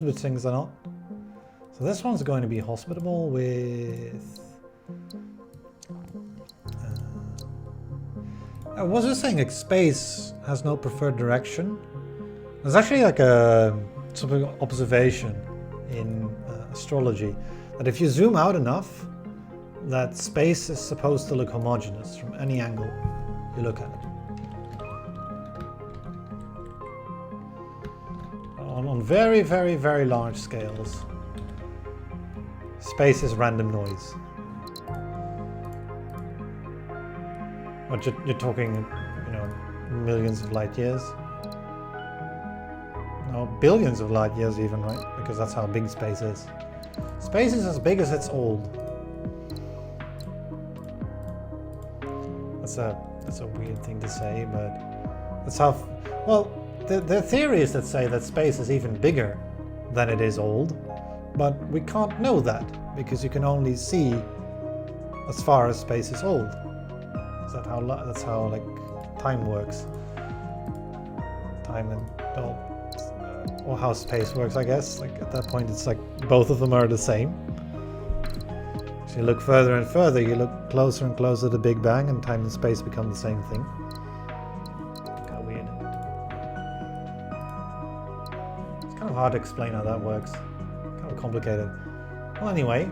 Which things are not. So this one's going to be hospitable with... I was just saying, like, space has no preferred direction. There's actually like a sort of observation in astrology that if you zoom out enough, that space is supposed to look homogeneous from any angle you look at it. On very, very, very large scales, space is random noise. But you're talking, you know, millions of light years. No, billions of light years even, right? Because that's how big space is. Space is as big as it's old. That's a weird thing to say, but that's how... Well, there are theories that say that space is even bigger than it is old, but we can't know that because you can only see as far as space is old. That's how like time works. Time and or how space works, I guess. Like at that point, it's like both of them are the same. So you look further and further, you look closer and closer to the Big Bang, and time and space become the same thing. Kind of weird. It's kind of hard to explain how that works. Kind of complicated. Well, anyway,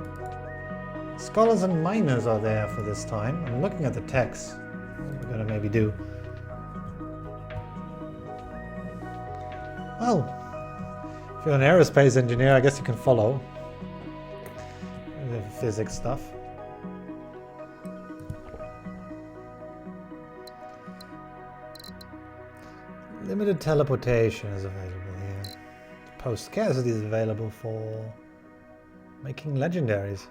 scholars and miners are there for this time. I'm looking at the text. What we're gonna maybe do. Well, if you're an aerospace engineer, I guess you can follow the physics stuff. Limited teleportation is available here. Post scarcity is available for making legendaries.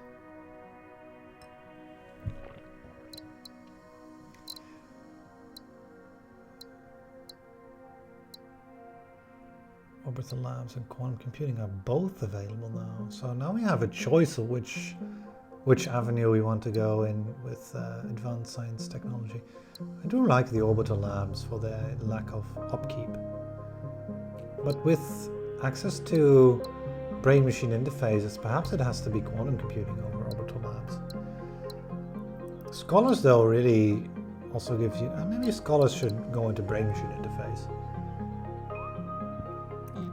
Orbital labs and quantum computing are both available now. So now we have a choice of which avenue we want to go in with advanced science technology. I do like the orbital labs for their lack of upkeep. But with access to brain-machine interfaces, perhaps it has to be quantum computing over orbital labs. Scholars, though, really also gives you... maybe scholars should go into brain-machine interface.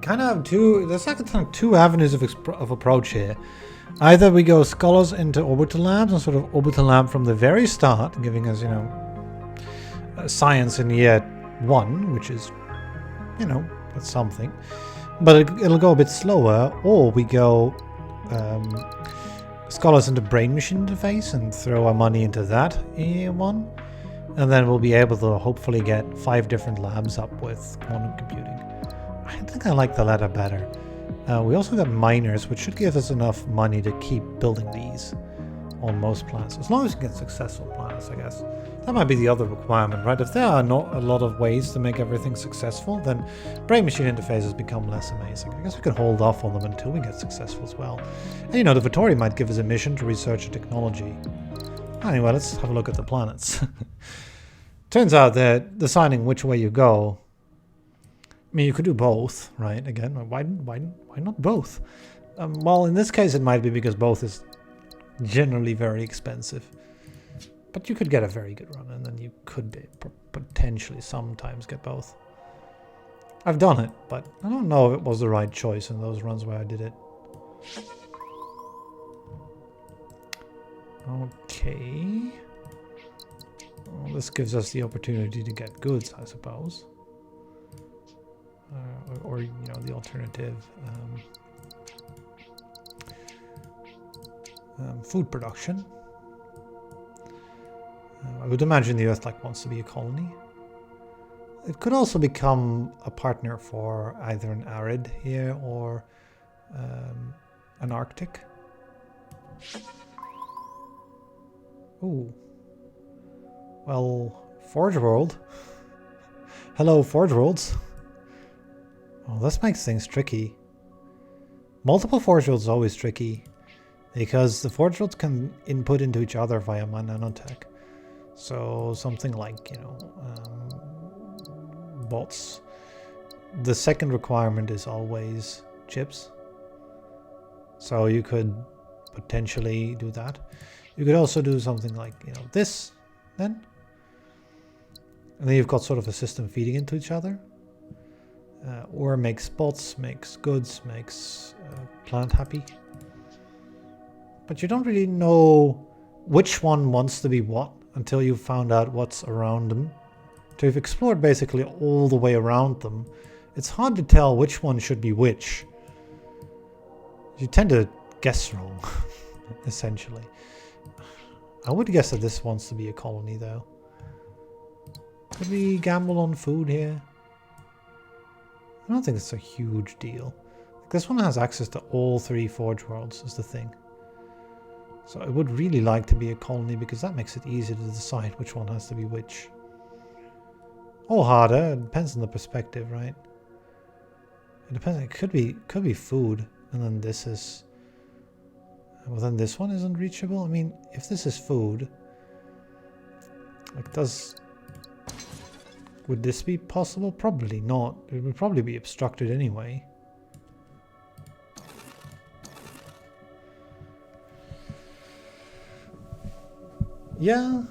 Kind of have there's like two avenues of approach here. Either we go scholars into orbital labs and sort of orbital lab from the very start, giving us, you know, science in year 1, which is, you know, that's something. But it'll go a bit slower, or we go scholars into brain-machine interface and throw our money into that in year 1. And then we'll be able to hopefully get 5 different labs up with quantum computing. I think I like the latter better. We also got miners, which should give us enough money to keep building these on most planets. As long as we get successful planets, I guess. That might be the other requirement, right? If there are not a lot of ways to make everything successful, then brain-machine interfaces become less amazing. I guess we can hold off on them until we get successful as well. And you know, the Vittori might give us a mission to research a technology. Anyway, let's have a look at the planets. Turns out that deciding which way you go, I mean, you could do both, right? Again, why not both? Well, in this case, it might be because both is generally very expensive. But you could get a very good run, and then you could potentially sometimes get both. I've done it, but I don't know if it was the right choice in those runs where I did it. Okay. Well, this gives us the opportunity to get goods, I suppose. Or you know, the alternative food production. I would imagine the Earth wants to be a colony. It could also become a partner for either an arid here or an Arctic. Ooh. Well, Forge World. Hello, Forge Worlds. Well, this makes things tricky. Multiple Forge Worlds is always tricky because the Forge Worlds can input into each other via nanotech. So something like, you know, bots. The second requirement is always chips. So you could potentially do that. You could also do something like, you know, this then. And then you've got sort of a system feeding into each other. Ore makes pots, makes goods, makes plant happy. But you don't really know which one wants to be what until you've found out what's around them. So you've explored basically all the way around them. It's hard to tell which one should be which. You tend to guess wrong, essentially. I would guess that this wants to be a colony, though. Could we gamble on food here? I don't think it's a huge deal. This one has access to all 3 Forge Worlds, is the thing. So I would really like to be a colony because that makes it easier to decide which one has to be which. Or harder, it depends on the perspective, right? It depends, it could be food, and then this is... Well, then this one isn't reachable? I mean, if this is food... Like, would this be possible? Probably not. It would probably be obstructed anyway. Yeah.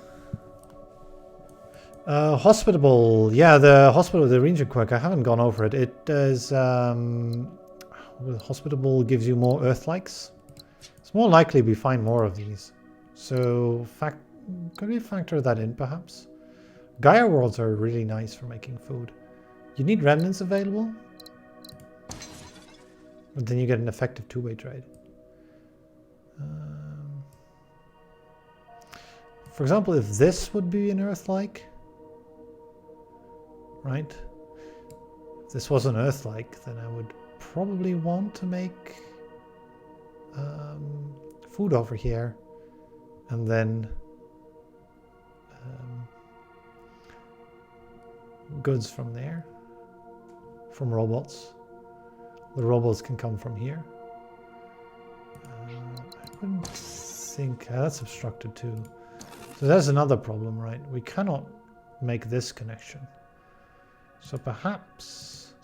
Hospitable. Yeah, the hospital, the region quirk. I haven't gone over it. It does... hospitable gives you more Earth-likes. It's more likely we find more of these. So, could we factor that in, perhaps? Gaia worlds are really nice for making food. You need remnants available. But then you get an effective two-way trade. For example, if this would be an Earth-like, right? If this was an Earth-like, then I would probably want to make food over here, and then goods from there, from robots. The robots can come from here. I wouldn't think that's obstructed too. So there's another problem, right? We cannot make this connection. So perhaps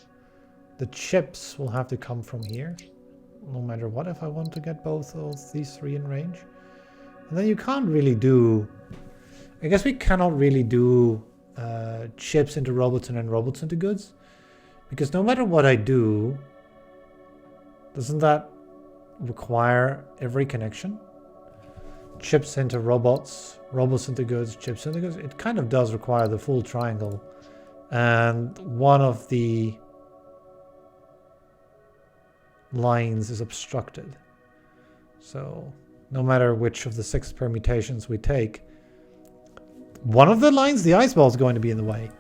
the chips will have to come from here, no matter what, if I want to get both of these 3 in range. And then you can't really do... I guess we cannot really do chips into robots and then robots into goods. Because no matter what I do, doesn't that require every connection? Chips into robots, robots into goods, chips into goods. It kind of does require the full triangle. And one of the lines is obstructed. So no matter which of the 6 permutations we take, one of the lines, the ice ball, is going to be in the way.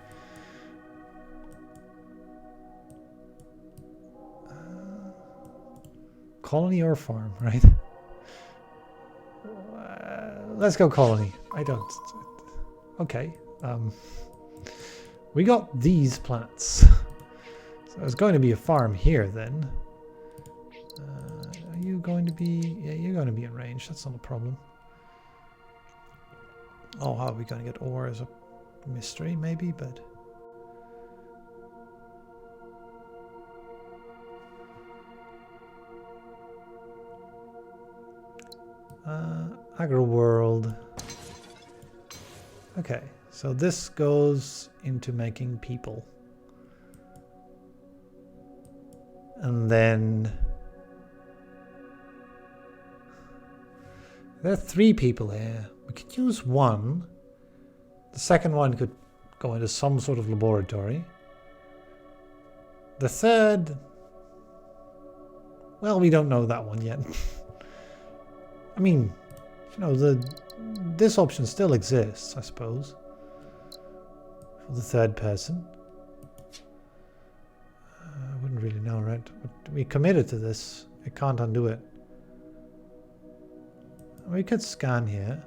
Colony or farm, right? Let's go colony. I don't... Okay. We got these plants. So there's going to be a farm here then. Are you going to be... Yeah, you're going to be in range. That's not a problem. Oh, how are we going to get ore is a mystery, maybe, but... Agro world. Okay, so this goes into making people. And then... There are 3 people here. We could use one. The second one could go into some sort of laboratory. The third... Well, we don't know that one yet. I mean, you know, this option still exists, I suppose, for the third person. I wouldn't really know, right? But we committed to this. I can't undo it. We could scan here.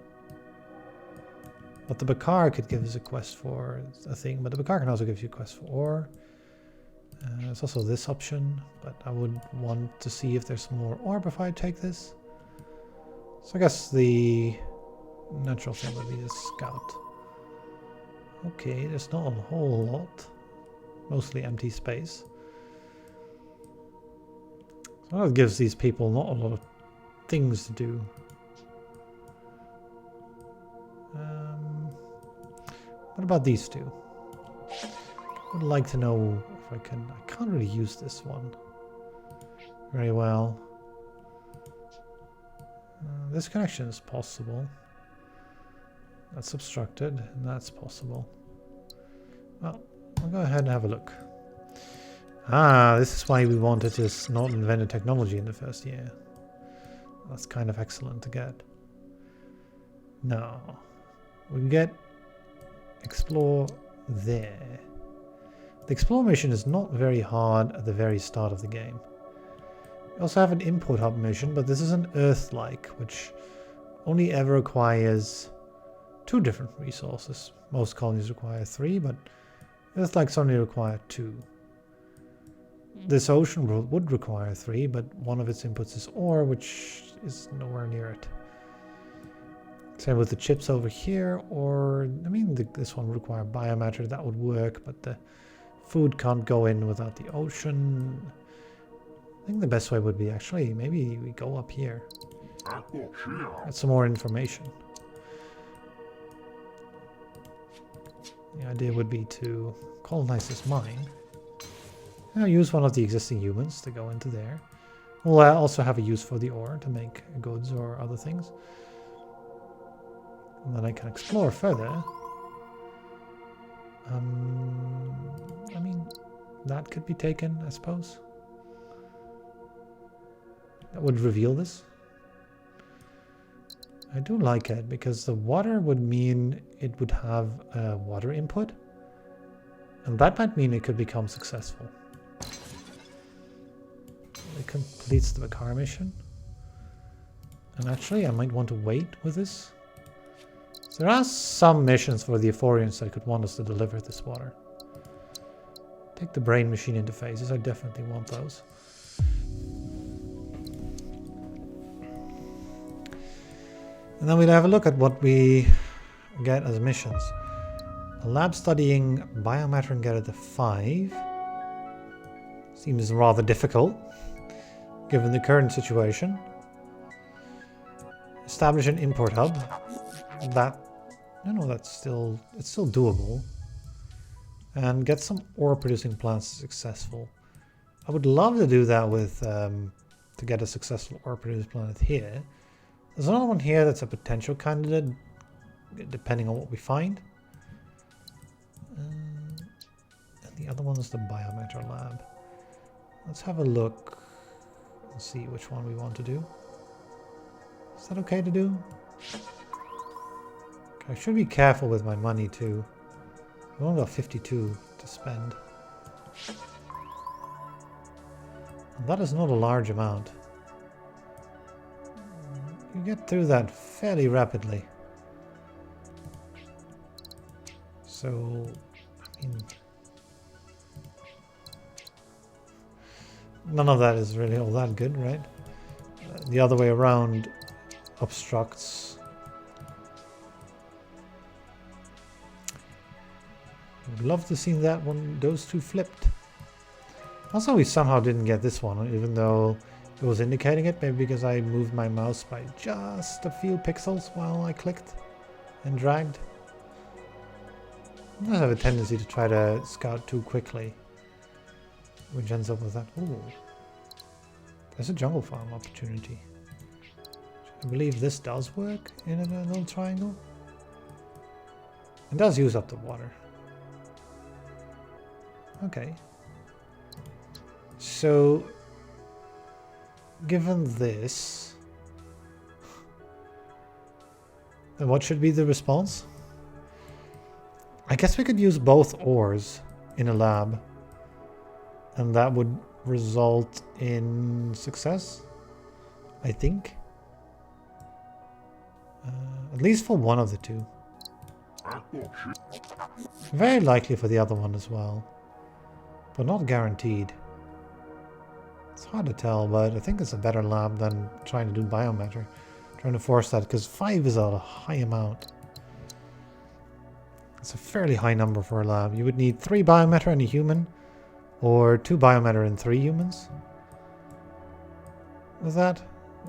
But the Bakar could give us a quest for a thing, but the Bakar can also give you a quest for ore. There's also this option, but I would want to see if there's more ore before I take this. So I guess the natural thing would be to scout. Okay, there's not a whole lot. Mostly empty space. So that gives these people not a lot of things to do. What about these two? I would like to know if I can... I can't really use this one very well. This connection is possible. That's obstructed, and that's possible. Well, I'll go ahead and have a look. Ah, this is why we wanted to not invent technology in the first year. That's kind of excellent to get. No. We can get explore there. The explore mission is not very hard at the very start of the game. We also have an import hub mission, but this is an Earth-like, which only ever requires 2 different resources. Most colonies require 3, but Earth-likes only require 2. This ocean world would require 3, but one of its inputs is ore, which is nowhere near it. Same with the chips over here, or, I mean, this one would require biomatter, that would work, but the food can't go in without the ocean. I think the best way would be actually, maybe we go up here. Get some more information. The idea would be to colonize this mine. I'll use one of the existing humans to go into there. We'll also have a use for the ore to make goods or other things. And then I can explore further. I mean, that could be taken, I suppose. That would reveal this. I do like it because the water would mean it would have a water input. And that might mean it could become successful. It completes the Bakar mission. And actually, I might want to wait with this. So there are some missions for the Euphorians that could want us to deliver this water. Take the brain machine interfaces. I definitely want those. And then we'll have a look at what we get as missions. A lab studying biomatter and get it to 5. Seems rather difficult, given the current situation. Establish an import hub. That, no, that's still, it's still doable. And get some ore producing plants successful. I would love to do that with, to get a successful ore producing plant here. There's another one here that's a potential candidate, depending on what we find. And the other one is the biomatter lab. Let's have a look and see which one we want to do. Is that okay to do? I should be careful with my money too. I've only got 52 to spend. And that is not a large amount. You get through that fairly rapidly. So, I mean, none of that is really all that good, right? The other way around obstructs. I would love to see that one, those two flipped. Also, we somehow didn't get this one, even though it was indicating it, maybe because I moved my mouse by just a few pixels while I clicked and dragged. I have a tendency to try to scout too quickly, which ends up with that. Ooh, there's a jungle farm opportunity. I believe this does work in a little triangle. It does use up the water. Okay. So, given this, then what should be the response? I guess we could use both ores in a lab, and that would result in success, I think. At least for one of the two. Very likely for the other one as well, but not guaranteed. It's hard to tell, but I think it's a better lab than trying to do biomatter. Trying to force that, because 5 is a high amount. It's a fairly high number for a lab. You would need 3 biomatter and a human, or 2 biomatter and 3 humans. With that,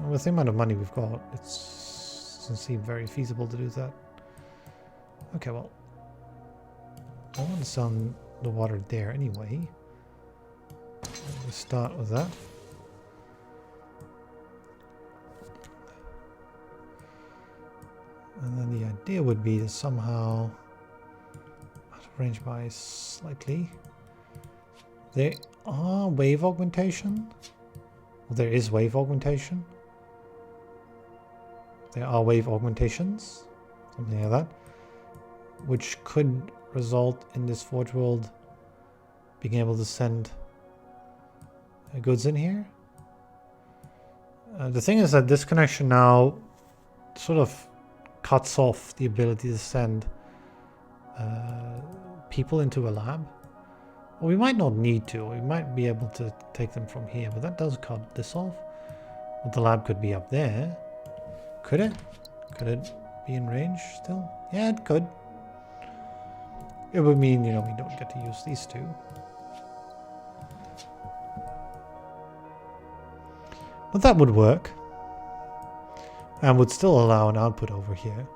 With the amount of money we've got, it doesn't seem very feasible to do that. Okay, well, I want to send the water there anyway. We'll start with that. And then the idea would be to somehow out of range by slightly. There are wave augmentation. Well, there is wave augmentation. There are wave augmentations, something like that, which could result in this Forge World being able to send goods in here. The thing is that this connection now sort of cuts off the ability to send people into a lab. Well, we might not need to. We might be able to take them from here, but that does cut this off. But the lab could be up there. Could it? Could it be in range still? Yeah, it could. It would mean, you know, we don't get to use these two. But that would work. And would still allow an output over here.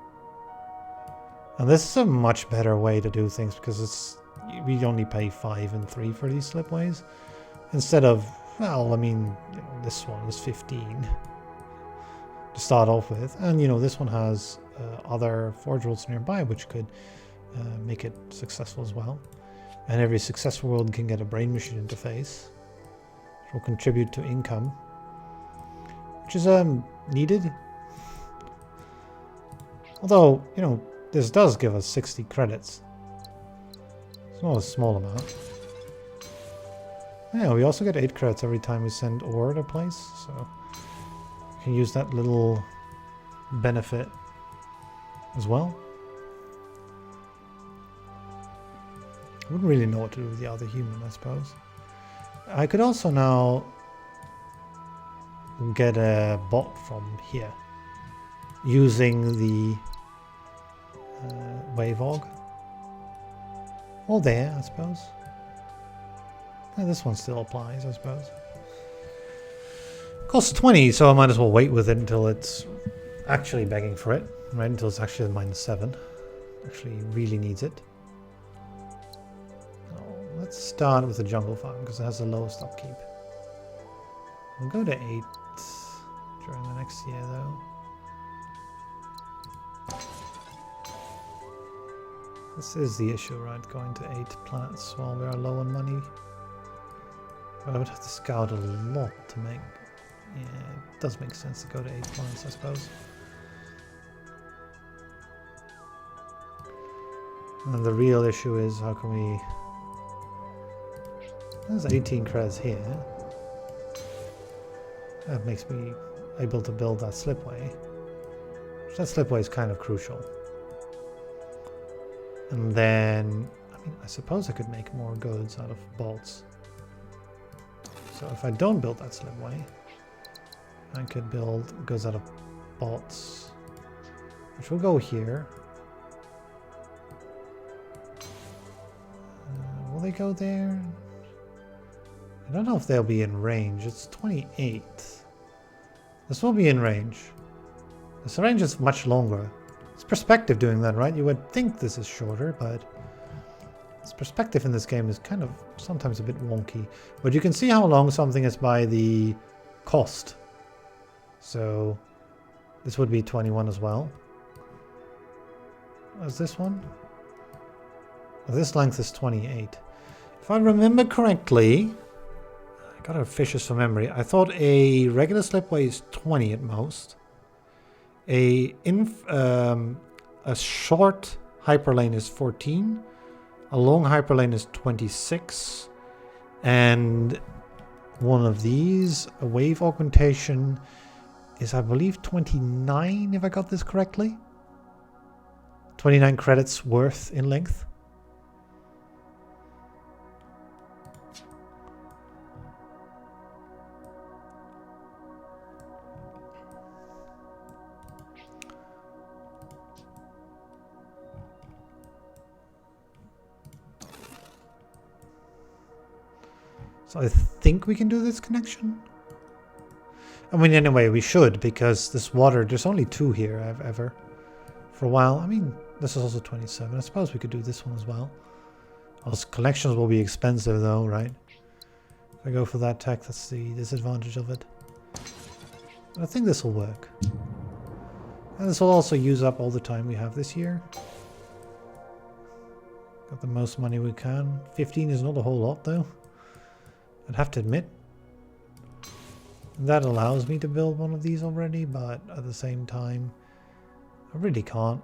And this is a much better way to do things because it's we only pay 5 and 3 for these slipways. Instead of, well, I mean, you know, this one is 15 to start off with. And, you know, this one has other Forge Worlds nearby which could make it successful as well. And every successful world can get a brain machine interface, which will contribute to income, which is needed. Although, you know, this does give us 60 credits. It's not a small amount. Yeah, we also get 8 credits every time we send ore to a place, so we can use that little benefit as well. I wouldn't really know what to do with the other human, I suppose. I could also now get a bot from here using the wave aug. All there, I suppose. Yeah, this one still applies, I suppose. Costs 20, so I might as well wait with it until it's actually begging for it. Right, until it's actually -7. Actually really needs it. Let's start with the jungle farm because it has the lowest upkeep. We'll go to 8 during the next year though. This is the issue, right? Going to 8 planets while we are low on money. But I would have to scout a lot to make... Yeah, it does make sense to go to 8 planets, I suppose. And the real issue is how can we... There's 18 credits here. That makes me able to build that slipway. That slipway is kind of crucial. And then, I mean, I suppose I could make more goods out of bolts. So if I don't build that slipway, I could build goods out of bolts, which will go here. Will they go there? I don't know if they'll be in range. It's 28. This will be in range. This range is much longer. It's perspective doing that, right? You would think this is shorter, but this perspective in this game is kind of sometimes a bit wonky. But you can see how long something is by the cost. So this would be 21 as well. What is this one? Oh, this length is 28. If I remember correctly, I gotta fish this from memory. I thought a regular slipway is 20 at most. A short hyperlane is 14. A long hyperlane is 26. And one of these, a wave augmentation, is I believe 29, if I got this correctly. 29 credits worth in length. So I think we can do this connection. I mean, anyway, we should, because this water, there's only 2 here ever. For a while. I mean, this is also 27. I suppose we could do this one as well. Those collections will be expensive though, right? If I go for that tech, that's the disadvantage of it. But I think this will work. And this will also use up all the time we have this year. Got the most money we can. 15 is not a whole lot though, I'd have to admit. That allows me to build one of these already, but at the same time, I really can't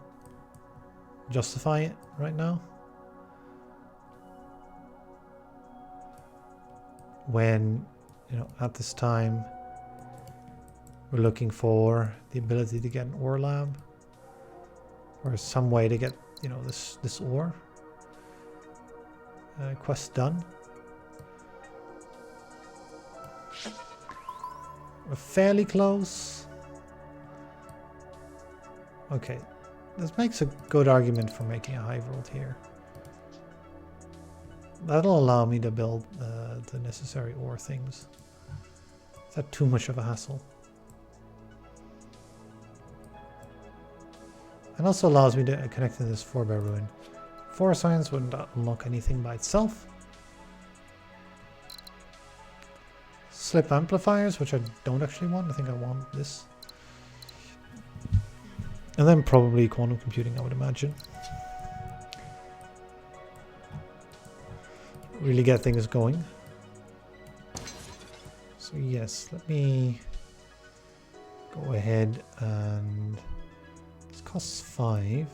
justify it right now. When, you know, at this time, we're looking for the ability to get an ore lab. Or some way to get, you know, this ore. Quest done. We're fairly close. Okay, this makes a good argument for making a hive world here. That'll allow me to build the necessary ore things. Is that too much of a hassle? And also allows me to connect to this 4-bear ruin. 4 science wouldn't unlock anything by itself. Slip amplifiers, which I don't actually want. I think I want this. And then probably quantum computing, I would imagine. Really get things going. So yes, let me go ahead and this costs 5.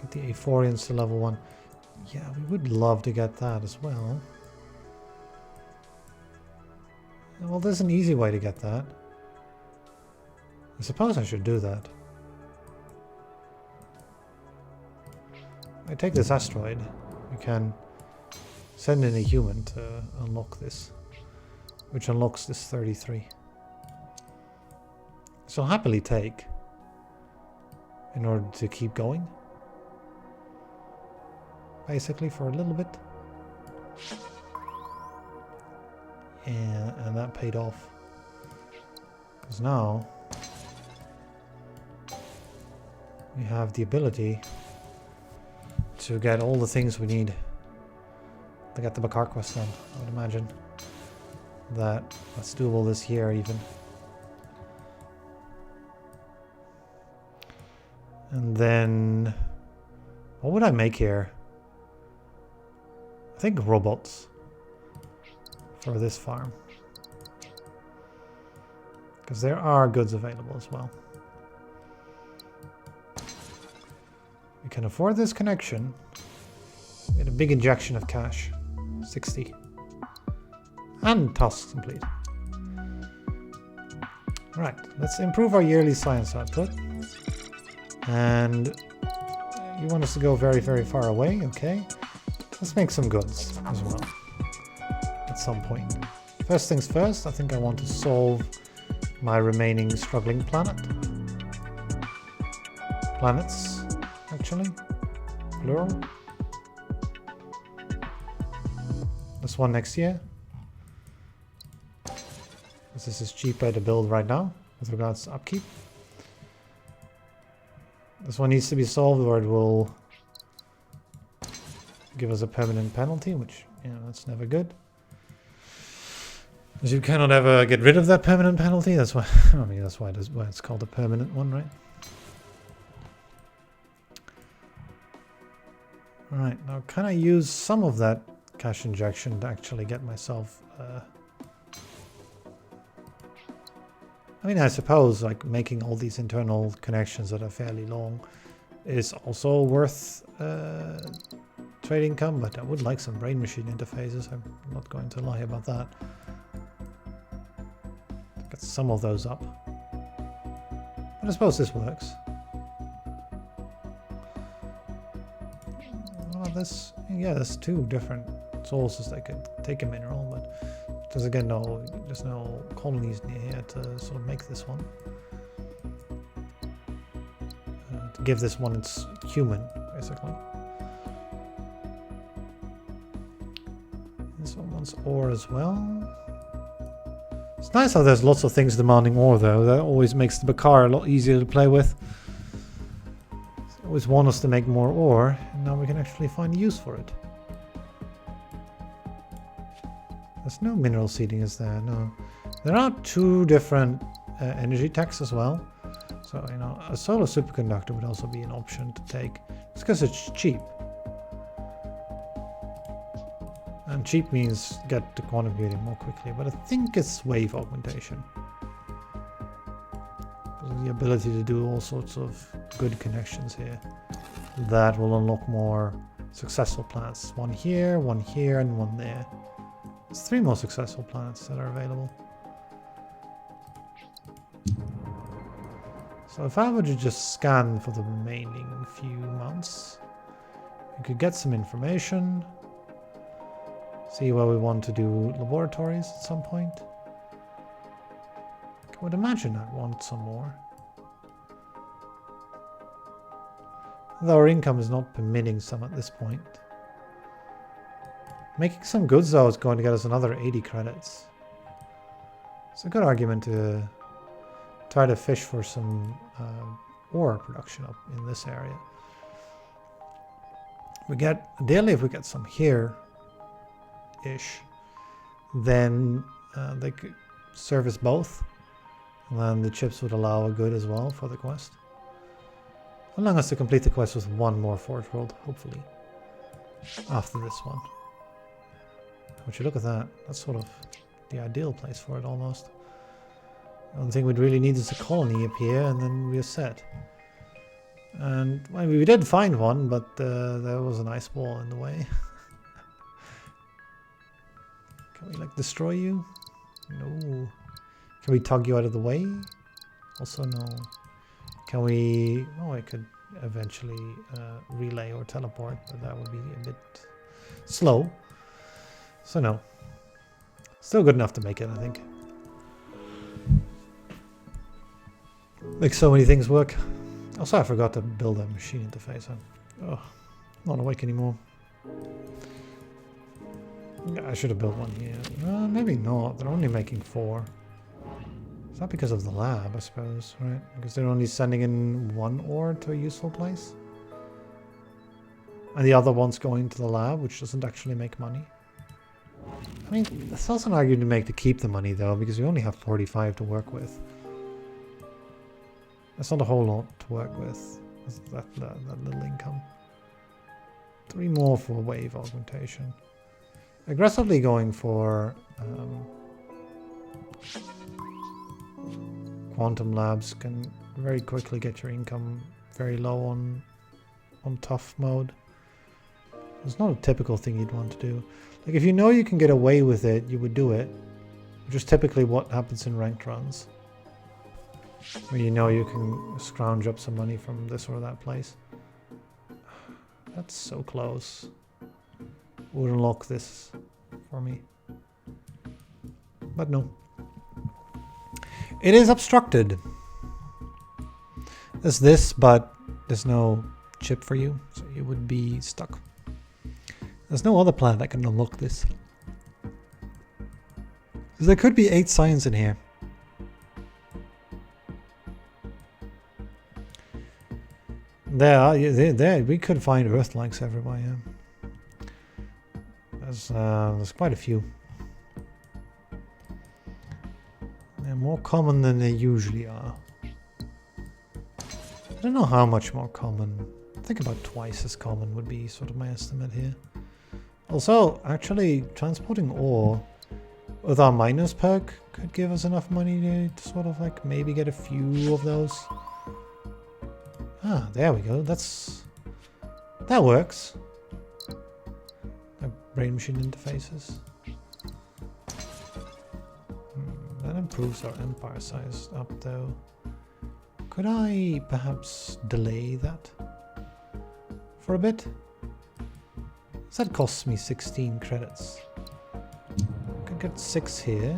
Get the Aphorians to level 1. Yeah, we would love to get that as well. Well, there's an easy way to get that. I suppose I should do that. I take this asteroid, we can send in a human to unlock this, which unlocks this 33. So I'll happily take in order to keep going, basically for a little bit. And that paid off, because now we have the ability to get all the things we need to get the Bakar quest done. I would imagine that's doable this year even. And then what would I make here? I think robots for this farm, because there are goods available as well. We can afford this connection. Get a big injection of cash. 60. And tasks complete. Right, let's improve our yearly science output. And you want us to go very, very far away, okay. Let's make some goods as well at some point. First things first, I think I want to solve my remaining struggling planets, actually, plural. This one next year. This is cheaper to build right now with regards to upkeep. This one needs to be solved or it will give us a permanent penalty, which, you know, that's never good. Because you cannot ever get rid of that permanent penalty. That's why, I mean, that's why it's called a permanent one, right? Alright, now can I use some of that cash injection to actually get myself... I mean, I suppose like making all these internal connections that are fairly long is also worth trade income, but I would like some brain machine interfaces. I'm not going to lie about that. Get some of those up. But I suppose this works. Well, yeah, there's 2 different sources that could take a mineral, but there's again there's no colonies near here to sort of make this one. To give this one its human, basically. So it wants ore as well. It's nice how there's lots of things demanding ore though. That always makes the Bakar a lot easier to play with. They always want us to make more ore, and now we can actually find use for it. There's no mineral seeding, is there? No. There are 2 different energy techs as well. So, you know, a solar superconductor would also be an option to take. It's because it's cheap. And cheap means get to quantum computing more quickly, but I think it's wave augmentation. The ability to do all sorts of good connections here. That will unlock more successful planets. 1 here, 1 here, and 1 there. There's 3 more successful planets that are available. So if I were to just scan for the remaining few months, we could get some information. See where we want to do laboratories at some point. I would imagine I'd want some more. Though our income is not permitting some at this point. Making some goods though is going to get us another 80 credits. It's a good argument to try to fish for some ore production up in this area. We get, ideally if we get some here, ish, then they could service both, and then the chips would allow a good as well for the quest, allowing us to complete the quest with 1 more Forge World, hopefully, after this one. Would you look at that? That's sort of the ideal place for it almost. The only thing we'd really need is a colony up here, and then we're set. And well, we did find one, but there was an ice wall in the way. Can we like destroy you? No. Can we tug you out of the way? Also no. Can we... Oh, I could eventually relay or teleport, but that would be a bit slow. So no. Still good enough to make it, I think. Makes so many things work. Also, I forgot to build a machine interface. Oh, not awake anymore. Yeah, I should have built one here. Maybe not. They're only making 4. Is that because of the lab, I suppose, right? Because they're only sending in 1 ore to a useful place? And the other one's going to the lab, which doesn't actually make money. I mean, that's also an argument to make to keep the money, though, because we only have 45 to work with. That's not a whole lot to work with. That little income. 3 more for wave augmentation. Aggressively going for quantum labs can very quickly get your income very low on tough mode. It's not a typical thing you'd want to do. Like if you know you can get away with it, you would do it. Which is typically what happens in ranked runs. Where you know you can scrounge up some money from this or that place. That's so close. Would unlock this for me. But no. It is obstructed. There's this, but there's no chip for you, so you would be stuck. There's no other planet that can unlock this. There could be 8 science in here. There, we could find Earth-likes everywhere, yeah. There's quite a few. They're more common than they usually are. I don't know how much more common. I think about twice as common would be sort of my estimate here. Also, actually, transporting ore with our miners perk could give us enough money to sort of like maybe get a few of those. Ah, there we go. That works. Brain machine interfaces. That improves our empire size up though. Could I perhaps delay that for a bit? That costs me 16 credits. I could get 6 here.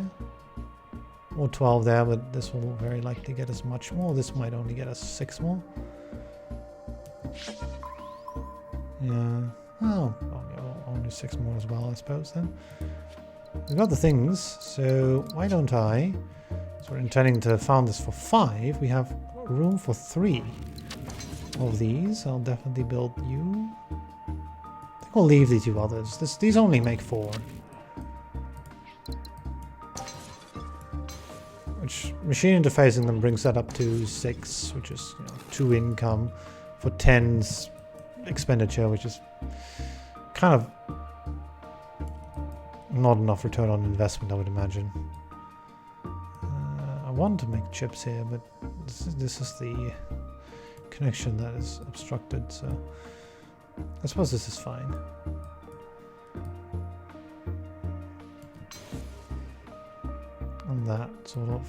Or 12 there, but this will very likely get us much more. This might only get us 6 more. Yeah. Oh, only 6 more as well, I suppose, then. We got the things, so why don't I... So we're intending to found this for 5. We have room for 3 of these. I'll definitely build you. I think we'll leave the 2 others. These only make 4. Which, machine interfacing them brings that up to 6, which is 2 income for 10's expenditure, which is kind of not enough return on investment, I would imagine. I want to make chips here, but this is the connection that is obstructed, so I suppose this is fine. And that sort of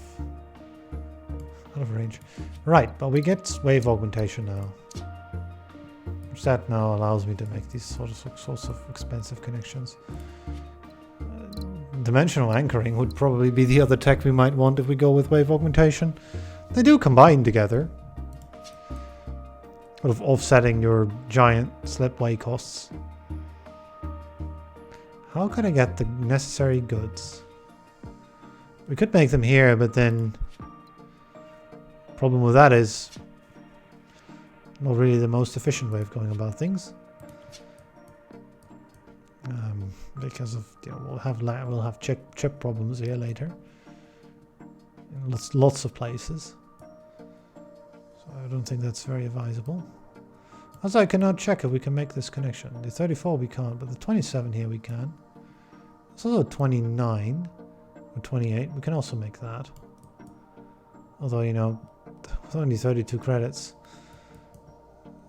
out of range. Right, but we get wave augmentation now. Which that now allows me to make these sorts of expensive connections. Dimensional anchoring would probably be the other tech we might want if we go with wave augmentation. They do combine together, sort of offsetting your giant slipway costs. How can I get the necessary goods? We could make them here, but then problem with that is not really the most efficient way of going about things. Because of we'll have chip problems here later in lots of places. So I don't think that's very advisable. Also, I cannot check if we can make this connection. The 34 we can't, but the 27 here we can. There's also 29 or 28. We can also make that. Although, with only 32 credits,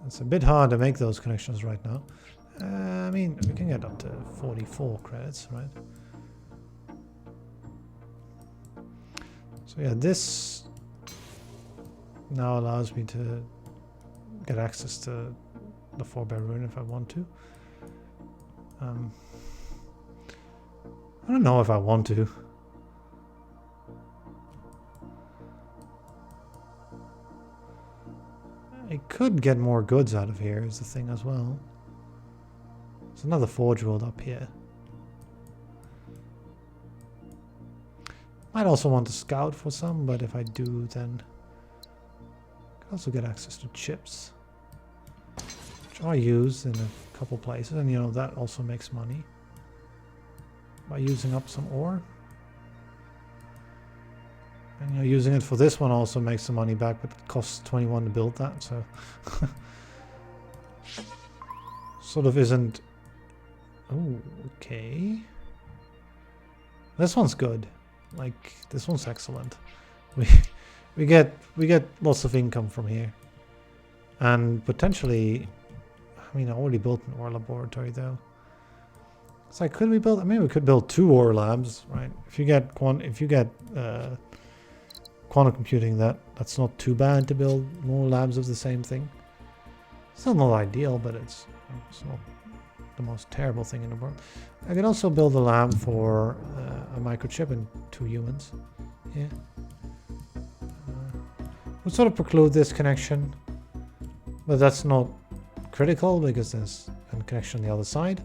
it's a bit hard to make those connections right now. I mean, we can get up to 44 credits, right? So yeah, this now allows me to get access to the 4-bear ruin if I want to. I don't know if I want to. I could get more goods out of here is the thing as well. There's another forge world up here. Might also want to scout for some, but if I do, then I can also get access to chips, which I use in a couple places, and that also makes money by using up some ore. And using it for this one also makes some money back, but it costs 21 to build that, so sort of isn't. Oh, okay. This one's good. Like, this one's excellent. We get lots of income from here, and potentially, I mean, I already built an ore laboratory though. So could we build? I mean, we could build 2 ore labs, right? If you get quantum computing, that's not too bad to build more labs of the same thing. It's still not ideal, but it's not the most terrible thing in the world. I could also build a lab for a microchip and 2 humans. Yeah. Would sort of preclude this connection, but that's not critical because there's a connection on the other side.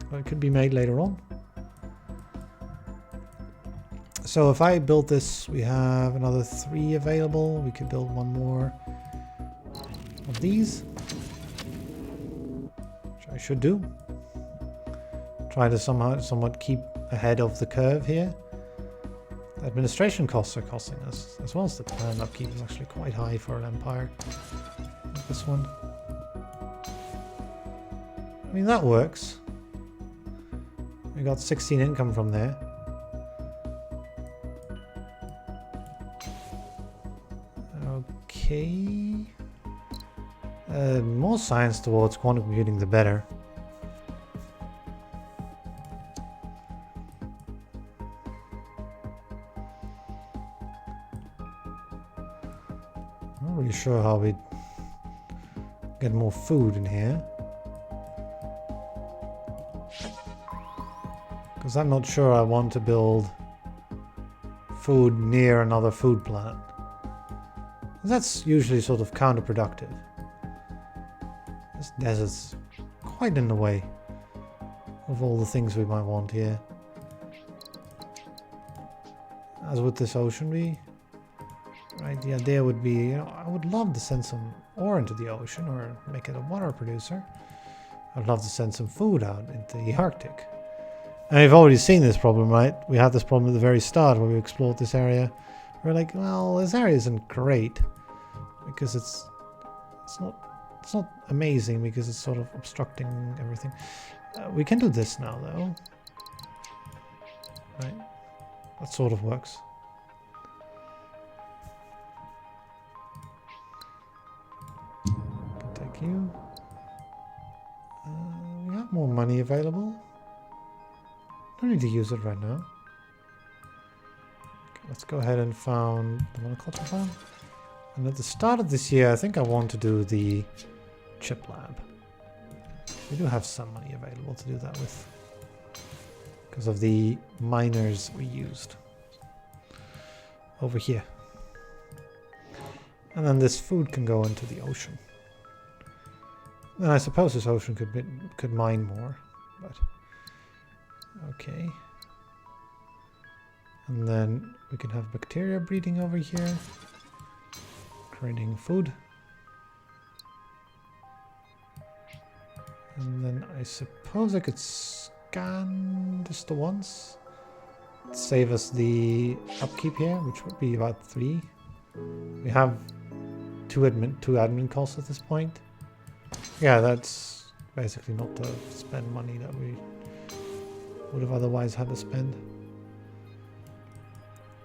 But it could be made later on. So if I build this, we have another 3 available. We could build 1 more of these, which I should do. Try to somewhat keep ahead of the curve here. The administration costs are costing us, as well as the plan upkeep is actually quite high for an empire like this one. I mean, that works. We got 16 income from there. Okay. More science towards quantum computing, the better. I'm not really sure how we get more food in here, because I'm not sure I want to build food near another food plant. That's usually sort of counterproductive. There's desert's quite in the way of all the things we might want here. As with this ocean, right, the idea would be, you know, I would love to send some ore into the ocean or make it a water producer. I'd love to send some food out into the Arctic. And we've already seen this problem, right? We had this problem at the very start when we explored this area. We're like, well, this area isn't great because it's not amazing because it's sort of obstructing everything. We can do this now, though. Right? That sort of works. Can take you. We have more money available. Don't need to use it right now. Okay, let's go ahead and found the monoculture farm. And at the start of this year, I think I want to do the chip lab. We do have some money available to do that with, because of the miners we used over here. And then this food can go into the ocean. And I suppose this ocean could mine more, but okay. And then we can have bacteria breeding over here, creating food. And then I suppose I could scan just the once. Save us the upkeep here, which would be about 3. We have two admin costs at this point. Yeah, that's basically not to spend money that we would have otherwise had to spend.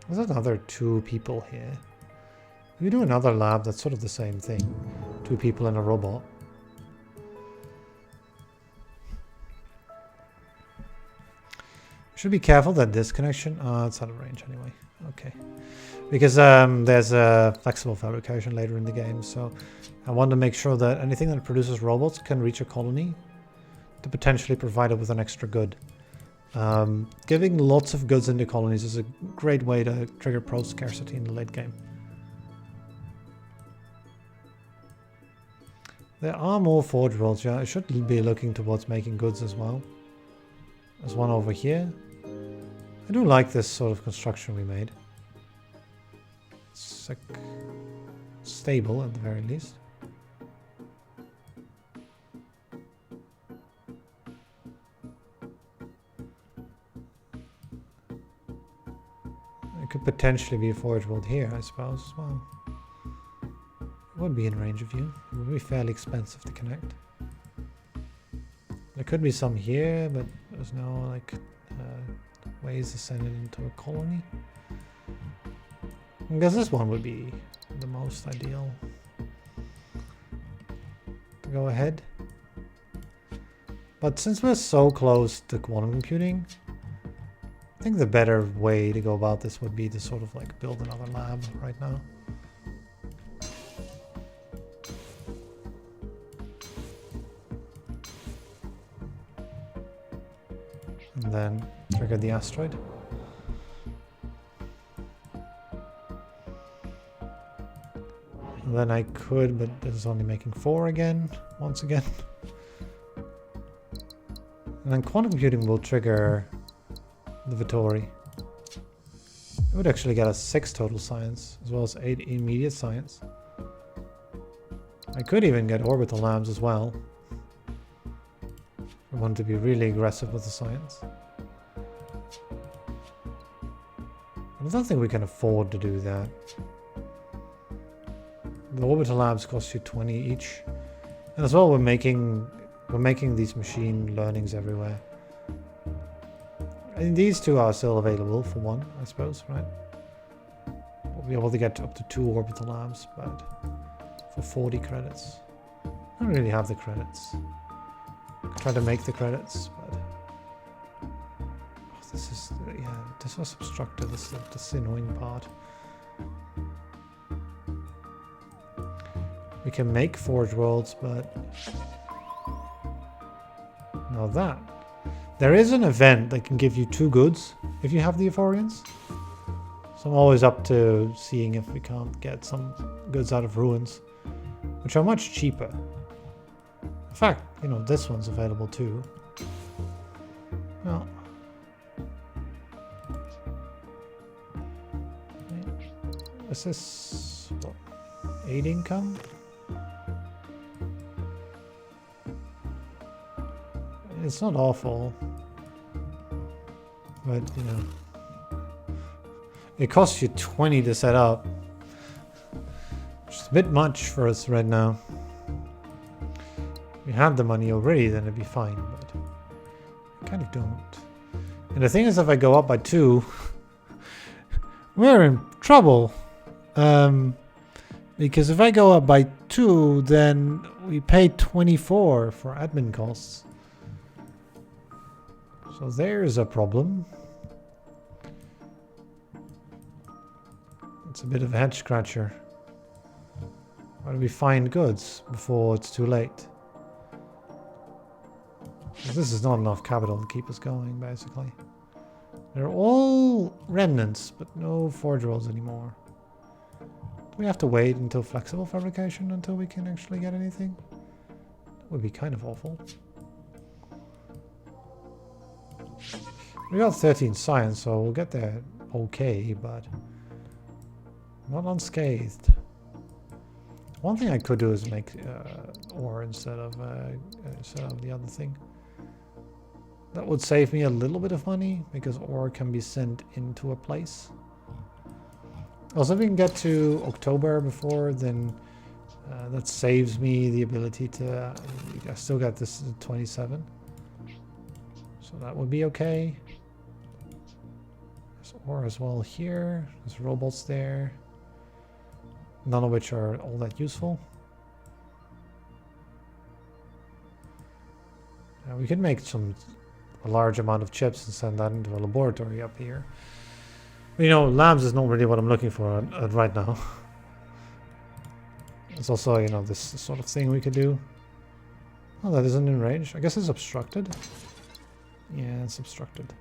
There's another 2 people here. We do another lab that's sort of the same thing. 2 people and a robot. Should be careful that this connection, it's out of range anyway. Okay, because there's a flexible fabrication later in the game, so I want to make sure that anything that produces robots can reach a colony to potentially provide it with an extra good. Giving lots of goods into colonies is a great way to trigger pro scarcity in the late game. There are more forge worlds, yeah. I should be looking towards making goods as well. There's one over here. I do like this sort of construction we made. It's like stable at the very least. It could potentially be a forge world here, I suppose, as well. It would be in range of you. It would be fairly expensive to connect. There could be some here, but there's no like ways to send it into a colony. I guess this one would be the most ideal to go ahead. But since we're so close to quantum computing, I think the better way to go about this would be to sort of like build another lab right now. And then trigger the asteroid. And then I could, but this is only making 4 again, once again. And then quantum computing will trigger the Vittori. It would actually get us 6 total science, as well as 8 immediate science. I could even get orbital labs as well. I want to be really aggressive with the science. I don't think we can afford to do that. The orbital labs cost you 20 each. And as well, we're making these machine learnings everywhere. And these 2 are still available for 1, I suppose, right? We'll be able to get up to 2 orbital labs, but for 40 credits. I don't really have the credits. I could try to make the credits, but this is, yeah, this was obstructed. This is the annoying part. We can make forge worlds, but now that there is an event that can give you 2 goods if you have the Euphorians. So I'm always up to seeing if we can't get some goods out of ruins, which are much cheaper. fact, you know, this one's available too. Well, is this what, 8 income? It's not awful, but you know, it costs you 20 to set up, which is a bit much for us right now. If we had the money already, then it'd be fine, but I kind of don't. And the thing is, if I go up by 2, we're in trouble. Because if I go up by 2, then we pay 24 for admin costs. So there's a problem. It's a bit of a head scratcher. Why do we find goods before it's too late? This is not enough capital to keep us going, basically. They're all remnants, but no forge rolls anymore. Do we have to wait until flexible fabrication until we can actually get anything? That would be kind of awful. We got 13 science, so we'll get there okay, but not unscathed. One thing I could do is make ore instead of the other thing. That would save me a little bit of money because ore can be sent into a place. Also, if we can get to October before, then that saves me the ability to. I still got this at 27, so that would be okay. There's ore as well here. There's robots there, none of which are all that useful. We could make a large amount of chips and send that into a laboratory up here. You know, labs is not really what I'm looking for right now. There's also, you know, this sort of thing we could do. Oh, that isn't in range. I guess it's obstructed. Yeah, it's obstructed.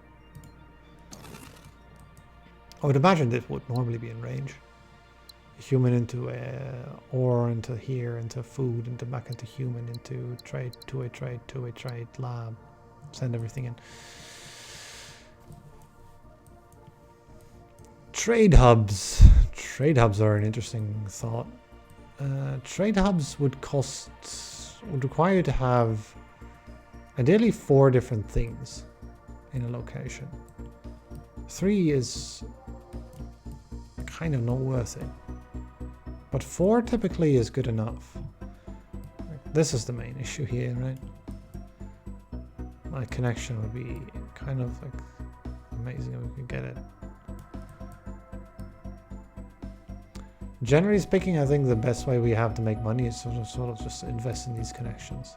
I would imagine this would normally be in range. A human into ore, into here, into food, into back into human, into trade, two-way trade, lab. Send everything in. Trade hubs. Trade hubs are an interesting thought. Trade hubs would require you to have ideally 4 different things in a location. 3 is kind of not worth it. But 4 typically is good enough. This is the main issue here, right? My connection would be kind of like amazing if we could get it. Generally speaking, I think the best way we have to make money is sort of just invest in these connections.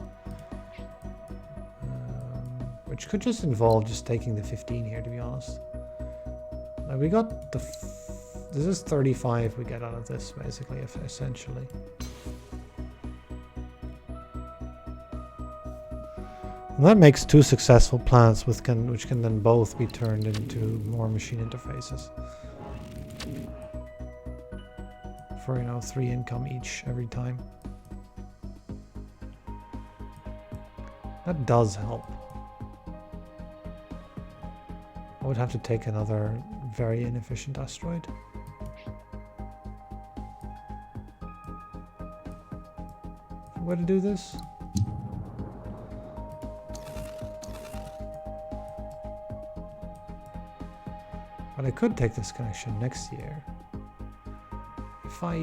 Which could just involve just taking the 15 here, to be honest. Like we got the... this is 35 we get out of this, basically, essentially. And that makes 2 successful plants which can then both be turned into more machine interfaces. For, you know, 3 income each every time. That does help. I would have to take another very inefficient asteroid. Way to do this? But I could take this connection next year. If I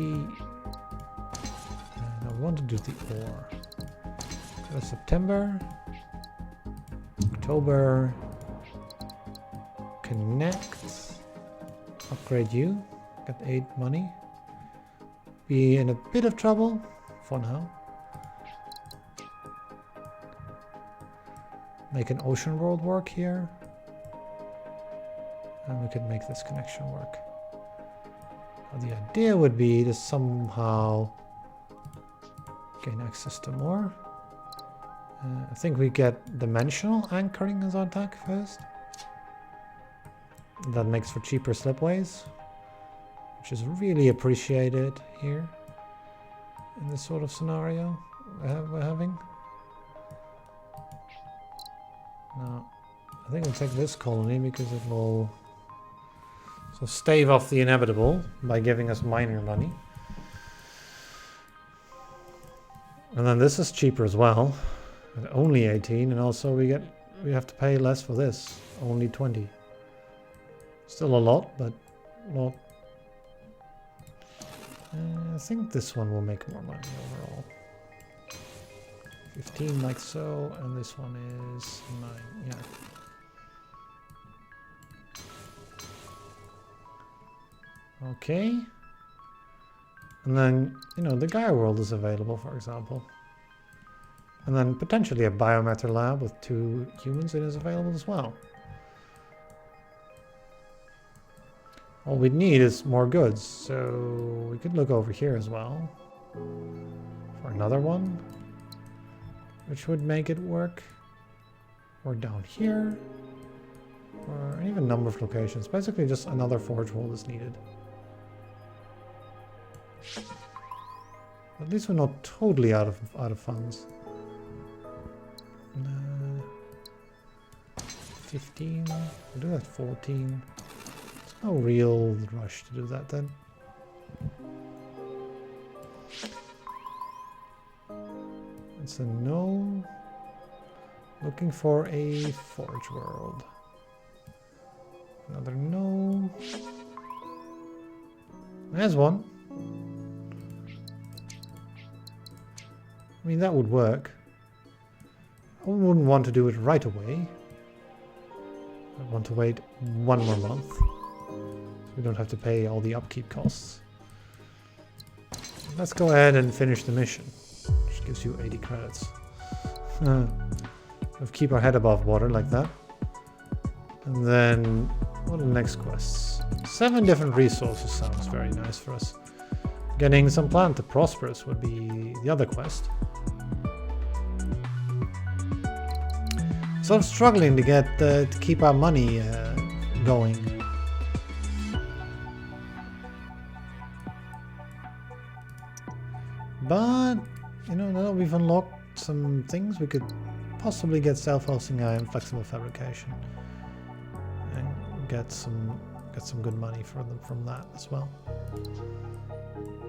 want to do the ore. So September, October, connect, upgrade you, got 8 money. Be in a bit of trouble for now. Make an ocean world work here. And we could make this connection work. The idea would be to somehow gain access to more. I think we get dimensional anchoring as our attack first. That makes for cheaper slipways, which is really appreciated here in this sort of scenario we're having. No, I think we'll take this colony because it will stave off the inevitable by giving us miner money. And then this is cheaper as well, at only 18, and also we have to pay less for this, only 20. Still a lot, but well, I think this one will make more money overall. 15 like so, and this one is 9, yeah. Okay. And then, you know, the Gaia world is available, for example. And then potentially a biomatter lab with 2 humans in is available as well. All we need is more goods, so we could look over here as well for another one, which would make it work. Or down here, or even a number of locations. Basically just another forge world is needed. At least we're not totally out of funds. 15. We'll do that 14. There's no real rush to do that then. It's a no. Looking for a forge world. Another no. There's one. I mean, that would work. I wouldn't want to do it right away. I want to wait 1 more month. So we don't have to pay all the upkeep costs. Let's go ahead and finish the mission. Which gives you 80 credits. We'll keep our head above water like that. And then, what are the next quests? 7 different resources sounds very nice for us. Getting some plant to prosperous would be the other quest. So I'm struggling to get to keep our money going. But you know, now that we've unlocked some things, we could possibly get self-hosting and flexible fabrication, and get some good money for them from that as well.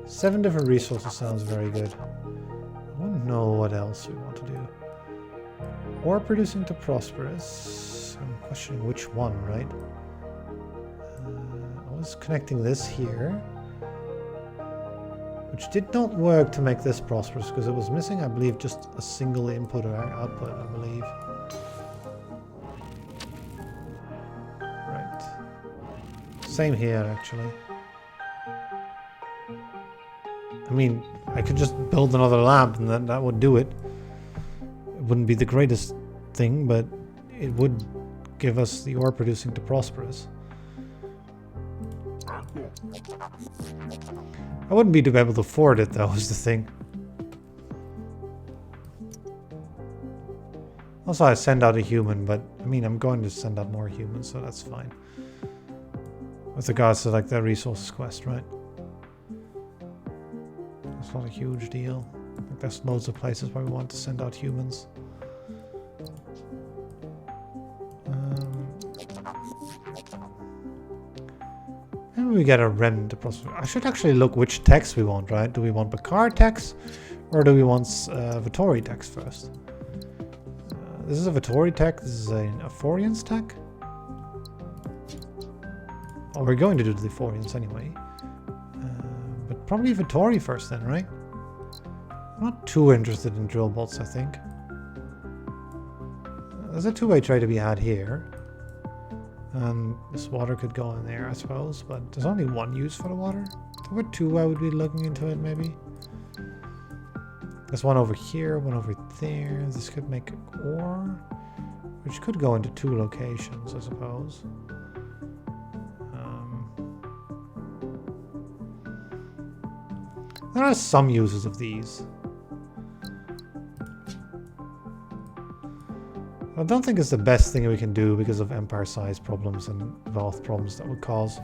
7 different resources sounds very good. I wouldn't know what else we want to do. Or producing to prosperous. I'm questioning which one, right? I was connecting this here, which did not work to make this prosperous because it was missing, I believe, just a single input or output, I believe. Right. Same here, actually. I mean, I could just build another lamp and then that would do it. It wouldn't be the greatest thing, but it would give us the ore producing to prosperous. I wouldn't be able to afford it, though, is the thing. Also, I send out a human, but I mean, I'm going to send out more humans, so that's fine. With regards to like the resources quest, right? It's not a huge deal. Like, there's loads of places where we want to send out humans. Maybe we get a rem to process. I should actually look which text we want, right? Do we want Bakar text or do we want Vittori text first? This is a Vittori tech. This is a Forians tech. Oh, we're going to do the Forians anyway. But probably Vittori first then, right? I'm not too interested in drill bolts, I think. There's a two-way trade to be had here. This water could go in there, I suppose, but there's only one use for the water. If there were 2, I would be looking into it, maybe. There's one over here, one over there. This could make ore, which could go into 2 locations, I suppose. There are some uses of these. I don't think it's the best thing we can do because of empire size problems and wealth problems that would cause.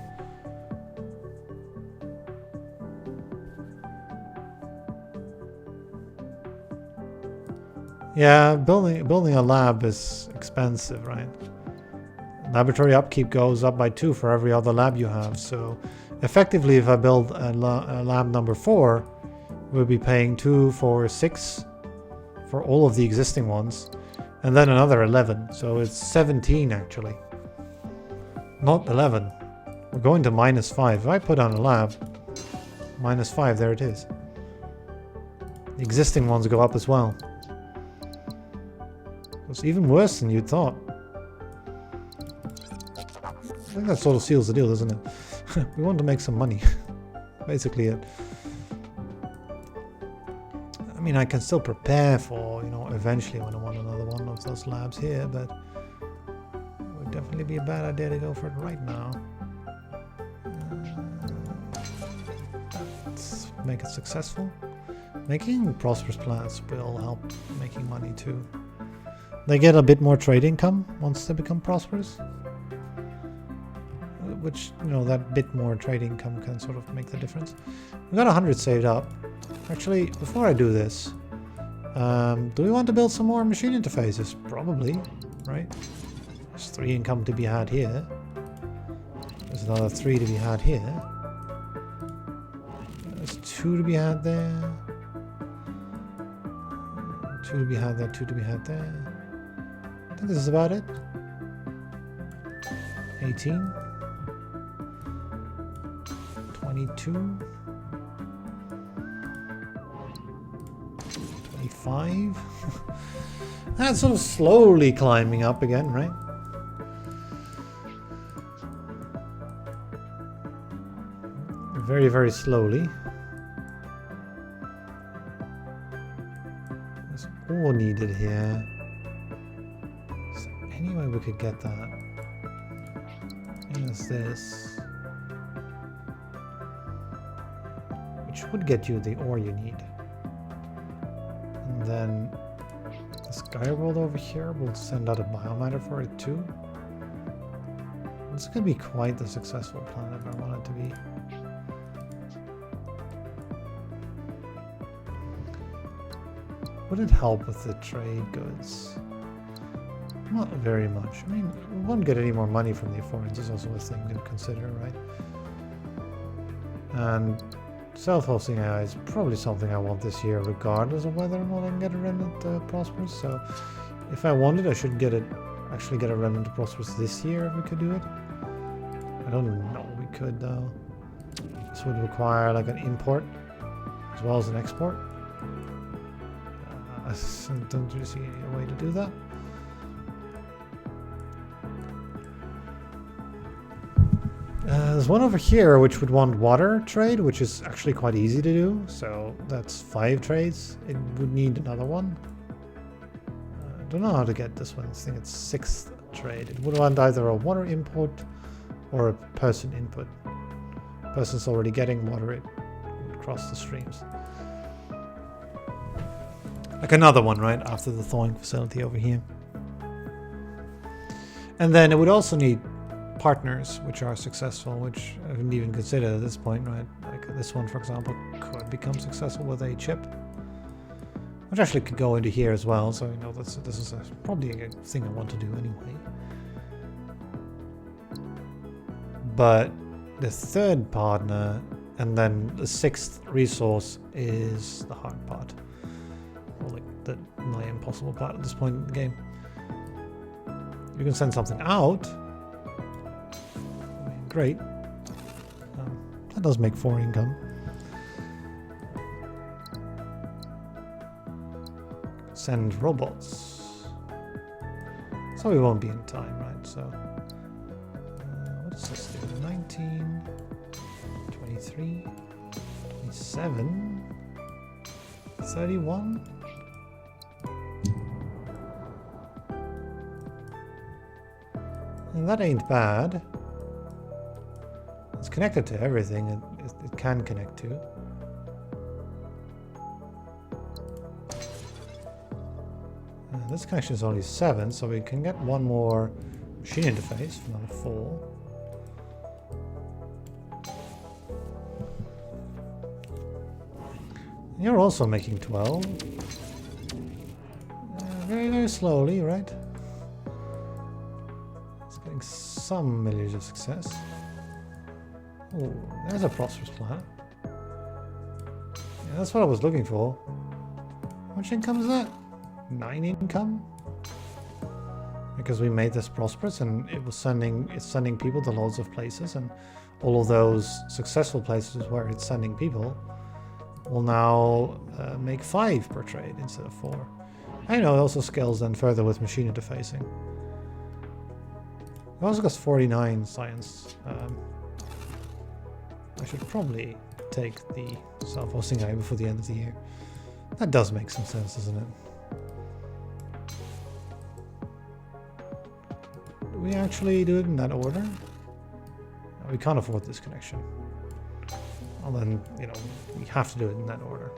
Yeah, building a lab is expensive, right? Laboratory upkeep goes up by 2 for every other lab you have. So effectively, if I build a lab number 4, we'll be paying 2, 4, 6 for all of the existing ones, and then another 11. So it's 17 actually, not 11. We're going to -5. If I put on a lab, -5, there it is. The existing ones go up as well. It's even worse than you thought. I think that sort of seals the deal, doesn't it? We want to make some money. Basically it. I mean, I can still prepare for, you know, eventually when I want another one of those labs here, but it would definitely be a bad idea to go for it right now. Let's make it successful. Making prosperous plants will help making money too. They get a bit more trade income once they become prosperous. Which, you know, that bit more trade income can sort of make the difference. We've got 100 saved up. Actually, before I do this, do we want to build some more machine interfaces? Probably, right? There's 3 income to be had here. There's another 3 to be had here. There's 2 to be had there. 2 to be had there, 2 to be had there. I think this is about it. 18. 22. 25. That's sort of slowly climbing up again, right? Very, very slowly. There's ore needed here. Is there any way we could get that? And there's this. Which would get you the ore you need. And then the sky world over here will send out a biomatter for it too. It's going to be quite the successful planet if I want it to be. Would it help with the trade goods? Not very much. I mean, we won't get any more money from the foreigners is also a thing to consider, right? And self-hosting AI is probably something I want this year, regardless of whether or not I can get a remnant prosperous. So, if I wanted, I should actually get a remnant prosperous this year if we could do it. I don't know we could though. This would require like an import as well as an export. I don't really see a way to do that. There's one over here which would want water trade, which is actually quite easy to do. So that's 5 trades. It would need another one. I don't know how to get this one. I think it's 6th trade. It would want either a water import or a person input. Person's already getting water, it would cross the streams. Like another one, right? After the thawing facility over here. And then it would also need partners which are successful, which I haven't even considered at this point, right? Like this one, for example, could become successful with a chip, which actually could go into here as well. So you know, this is probably a thing I want to do anyway. But the 3rd partner and then the 6th resource is the hard part, or like the nigh impossible part at this point in the game. You can send something out. Great. That does make 4 income. Send robots. So we won't be in time, right? So what does this do? 19, 23, 27, 31. And that ain't bad. It's connected to everything it can connect to. This connection is only 7, so we can get one more machine interface, another 4. You're also making 12. very, very slowly, right? It's getting some millions of success. Oh, there's a prosperous planet. Yeah, that's what I was looking for. How much income is that? 9 income? Because we made this prosperous and it's sending people to loads of places, and all of those successful places where it's sending people will now make 5 per trade instead of 4. I know it also scales then further with machine interfacing. It also costs 49 science. I should probably take the self-hosting guy before the end of the year. That does make some sense, doesn't it? Do we actually do it in that order? No, we can't afford this connection. Well then, you know, we have to do it in that order.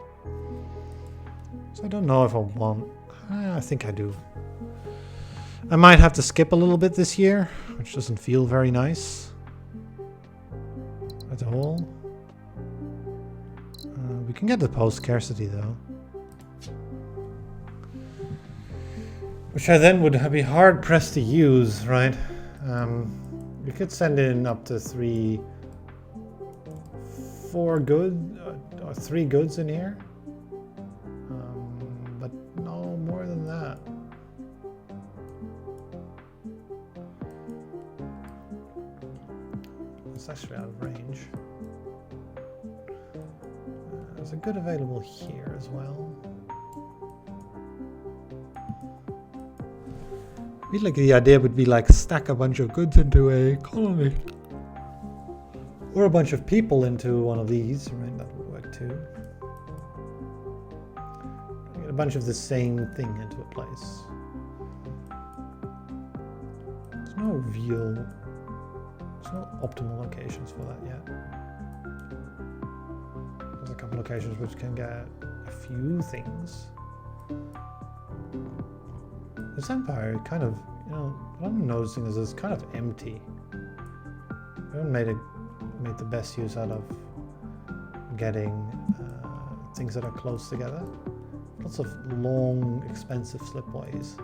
So I don't know if I want... I think I do. I might have to skip a little bit this year, which doesn't feel very nice. As a whole. We can get the post-scarcity though. Which I then would be hard-pressed to use, right? We could send in up to 3 goods in here. But no more than that. It's actually out of range. There's a good available here as well. I feel like the idea would be like stack a bunch of goods into a colony. Or a bunch of people into one of these, right? That would work too. Get a bunch of the same thing into a place. There's no optimal locations for that yet. There's a couple locations which can get a few things. This empire kind of, you know, what I'm noticing is it's kind of empty. We haven't made the best use out of getting things that are close together. Lots of long, expensive slipways.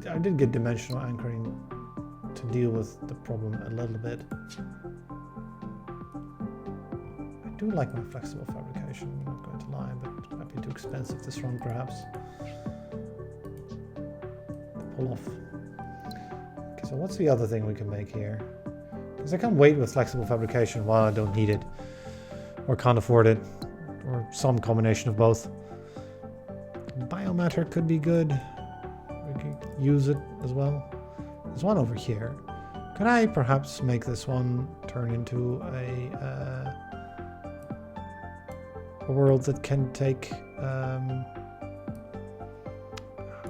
I did get dimensional anchoring to deal with the problem a little bit. I do like my flexible fabrication, I'm not going to lie, but it might be too expensive this run perhaps. Pull off. Okay, so what's the other thing we can make here? Because I can't wait with flexible fabrication while I don't need it, or can't afford it, or some combination of both. Biomatter could be good. We could use it as well. There's one over here. Could I perhaps make this one turn into a world that can take... I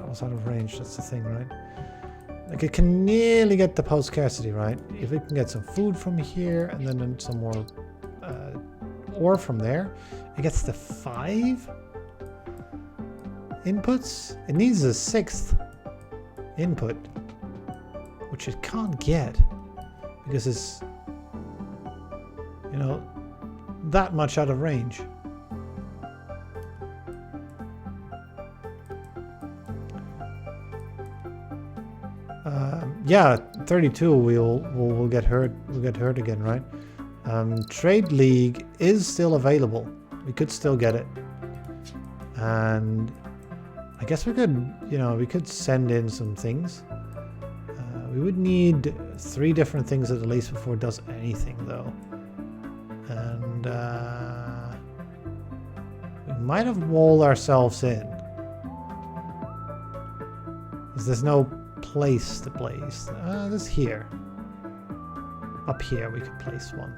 was out of range, that's the thing, right? Like it can nearly get the post-scarcity, right? If it can get some food from here and then some more ore from there, it gets the 5 inputs. It needs a 6th input, which it can't get because it's, you know, that much out of range. Yeah, 32 we'll get hurt. We'll get hurt again, right? Trade League is still available. We could still get it, and I guess we could, you know, we could send in some things. We would need 3 different things at least before it does anything, though, and we might have walled ourselves in. Because there's no place to place. This here. Up here we could place one.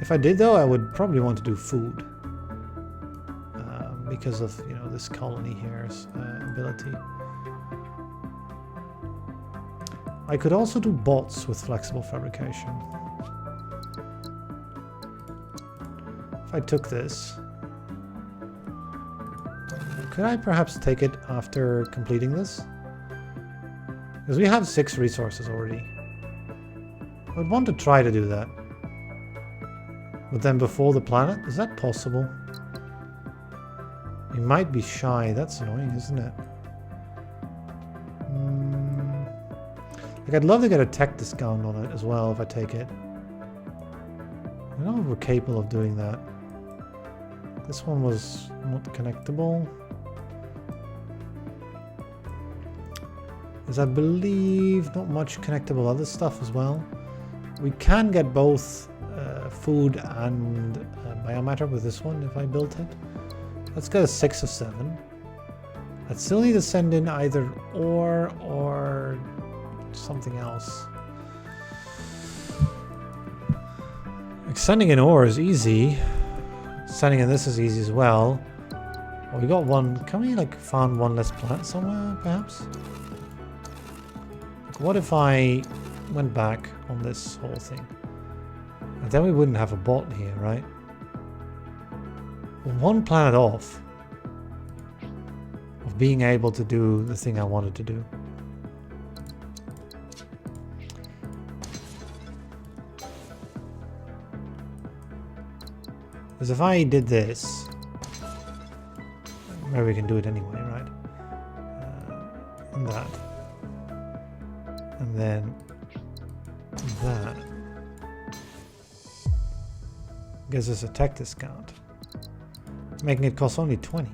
If I did though, I would probably want to do food. Because of, you know, this colony here's ability. I could also do bots with flexible fabrication. If I took this, could I perhaps take it after completing this? Because we have 6 resources already. I would want to try to do that. But then before the planet? Is that possible? He might be shy. That's annoying, isn't it? Like, I'd love to get a tech discount on it as well if I take it. I don't know if we're capable of doing that. This one was not connectable. There's, I believe, not much connectable other stuff as well. We can get both food and biomatter with this one if I built it. Let's get a 6 of 7. I'd still need to send in either ore or something else. Like, sending in ore is easy. Sending in this is easy as well. Oh, we got one. Can we like find one less planet somewhere, perhaps? Like, what if I went back on this whole thing? And then we wouldn't have a bot here, right? We're one planet off of being able to do the thing I wanted to do. Because if I did this, maybe we can do it anyway, right? And that. And then that. Gives us a tech discount. Making it cost only 20.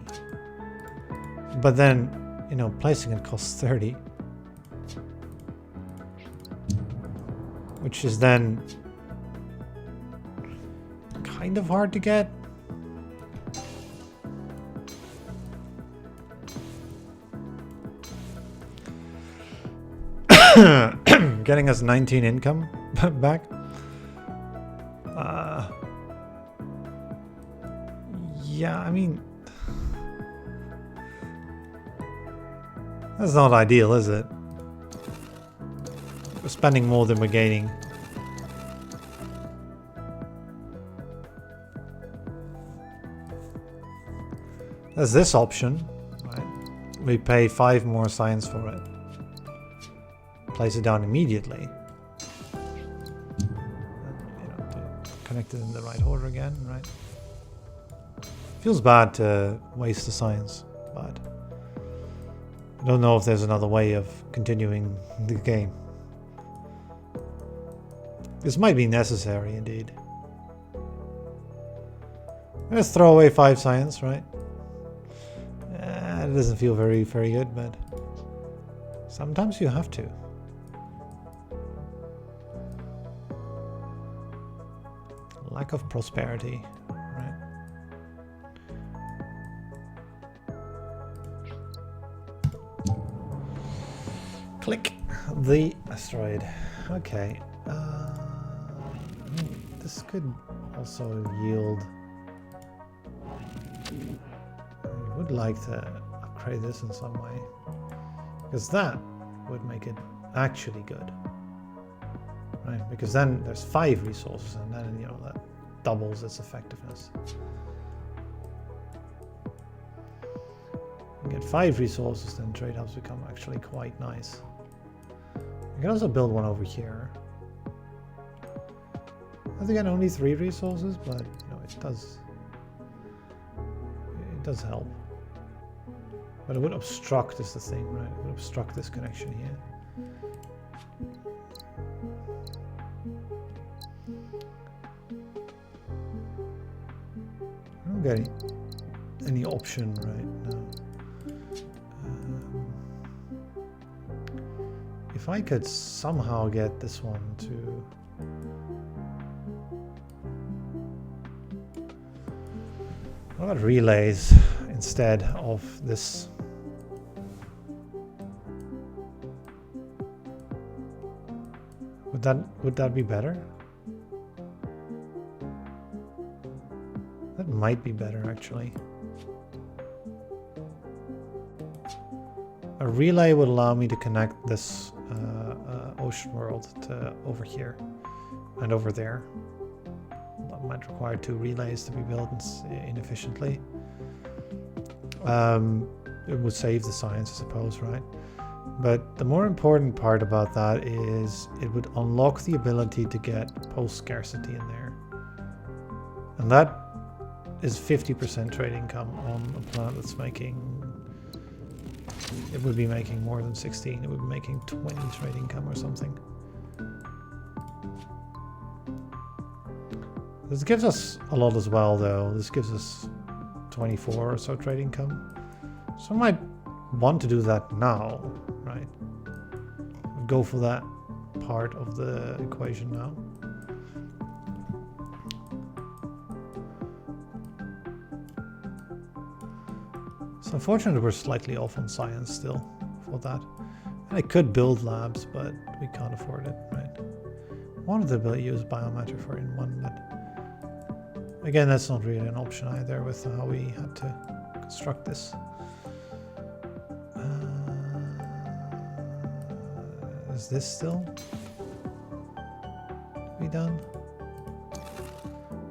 But then, you know, placing it costs 30. Which is then kind of hard to get. Getting us 19 income back. Yeah, I mean, that's not ideal, is it? We're spending more than we're gaining. There's this option, right? We pay 5 more science for it. Place it down immediately. And, you know, connect it in the right order again, right? Feels bad to waste the science, but I don't know if there's another way of continuing the game. This might be necessary indeed. Let's throw away 5 science, right? It doesn't feel very good, but sometimes you have to. Lack of prosperity, right? Click the asteroid. Okay. This could also yield. I would like to upgrade this in some way, because that would make it actually good, right? Because then there's 5 resources, and then, you know, that doubles its effectiveness. You get 5 resources, then trade hubs become actually quite nice. You can also build one over here. I think I only 3 resources, but you know, it does help. But it would obstruct is the thing, right? It would obstruct this connection here. I don't get any option right now. If I could somehow get this one to... What about relays instead of this? Would that be better? That might be better actually. A relay would allow me to connect this ocean world to over here and over there. That might require 2 relays to be built inefficiently. It would save the science, I suppose, right? But the more important part about that is it would unlock the ability to get post-scarcity in there. And that is 50% trade income on a planet that's making... It would be making more than 16. It would be making 20 trade income or something. This gives us a lot as well, though. This gives us 24 or so trade income. So I might want to do that now, right? Go for that part of the equation now. It's unfortunate we're slightly off on science still for that. And I could build labs, but we can't afford it, right? I wanted to use biomatter for in one, but again, that's not really an option either with how we had to construct this. Is this still to be done?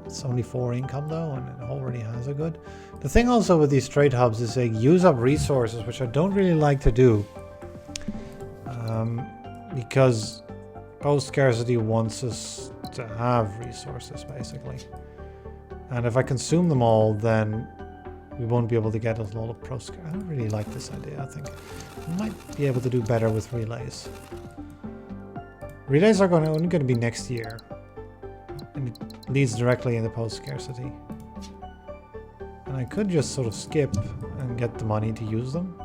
It's only 4 income though, and it already has a good. The thing also with these trade hubs is they use up resources, which I don't really like to do, because post-scarcity wants us to have resources basically, and if I consume them all, then we won't be able to get a lot of pro-scarcity. I don't really like this idea. I think we might be able to do better with relays. Relays are only going to be next year, and it leads directly into post-scarcity. And I could just sort of skip and get the money to use them.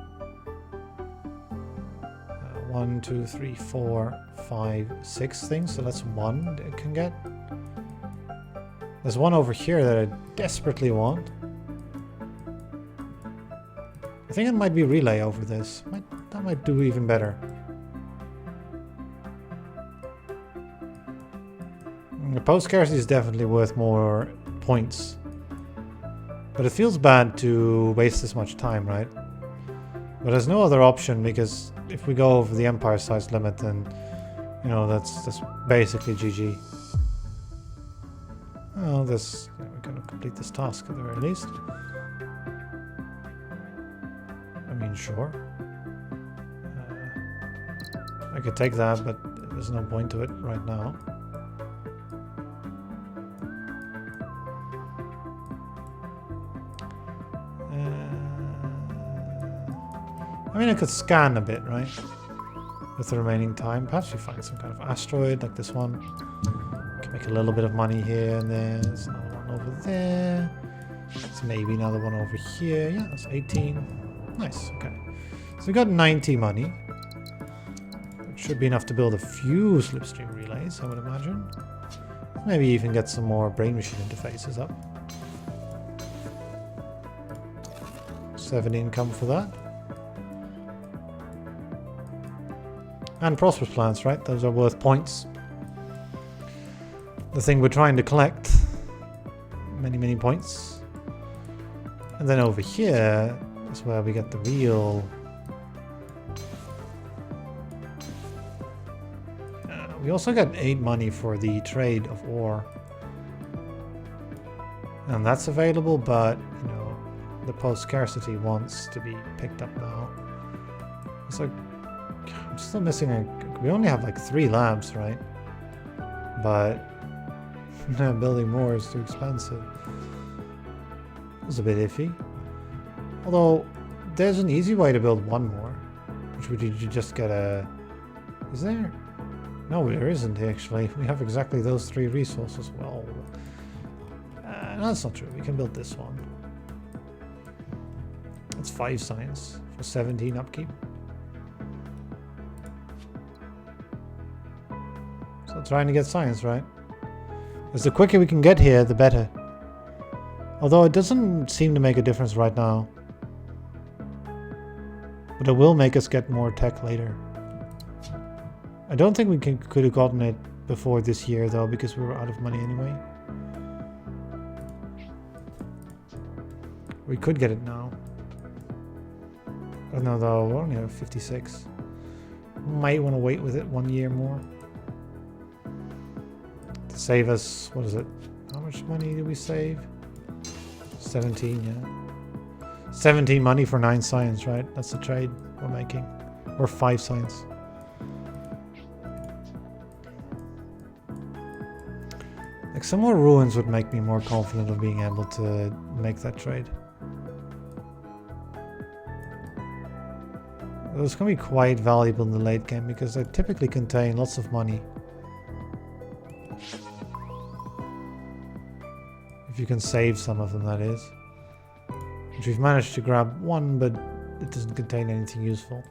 1, 2, 3, 4, 5, 6 things. So that's 1 it can get. There's one over here that I desperately want. I think it might be relay over this. That might do even better. The post-scarcity is definitely worth more points. But it feels bad to waste this much time, right? But there's no other option, because if we go over the empire size limit, then, you know, that's basically GG. Oh, we're going to complete this task at the very least. I mean, sure. I could take that, but there's no point to it right now. I mean, I could scan a bit, right? With the remaining time. Perhaps we find some kind of asteroid like this one. Can make a little bit of money here and there. There's another one over there. There's maybe another one over here. Yeah, that's 18. Nice, okay. So we got 90 money. Which should be enough to build a few slipstream relays, I would imagine. Maybe even get some more brain-machine interfaces up. 7 income for that. And prosperous plants, right? Those are worth points. The thing we're trying to collect. Many points. And then over here is where we get the real... we also get 8 money for the trade of ore. And that's available, but, you know, the post-scarcity wants to be picked up now. So I'm still missing we only have like 3 labs, right? But building more is too expensive. It's a bit iffy. Although there's an easy way to build 1 more, which would you just get a... Is there? No, there isn't actually. We have exactly those 3 resources. Well, no, that's not true. We can build this one. That's 5 science for 17 upkeep. So trying to get science, right? Because the quicker we can get here, the better. Although it doesn't seem to make a difference right now. But it will make us get more tech later. I don't think we could have gotten it before this year though, because we were out of money anyway. We could get it now. I don't know though, we only have 56. Might want to wait with it 1 year more. To save us, what is it? How much money did we save? 17, yeah. 17 money for 9 science, right? That's the trade we're making. Or 5 science. some more ruins would make me more confident of being able to make that trade. Those can be quite valuable in the late game because they typically contain lots of money. If you can save some of them, that is. Which we've managed to grab one, but it doesn't contain anything useful.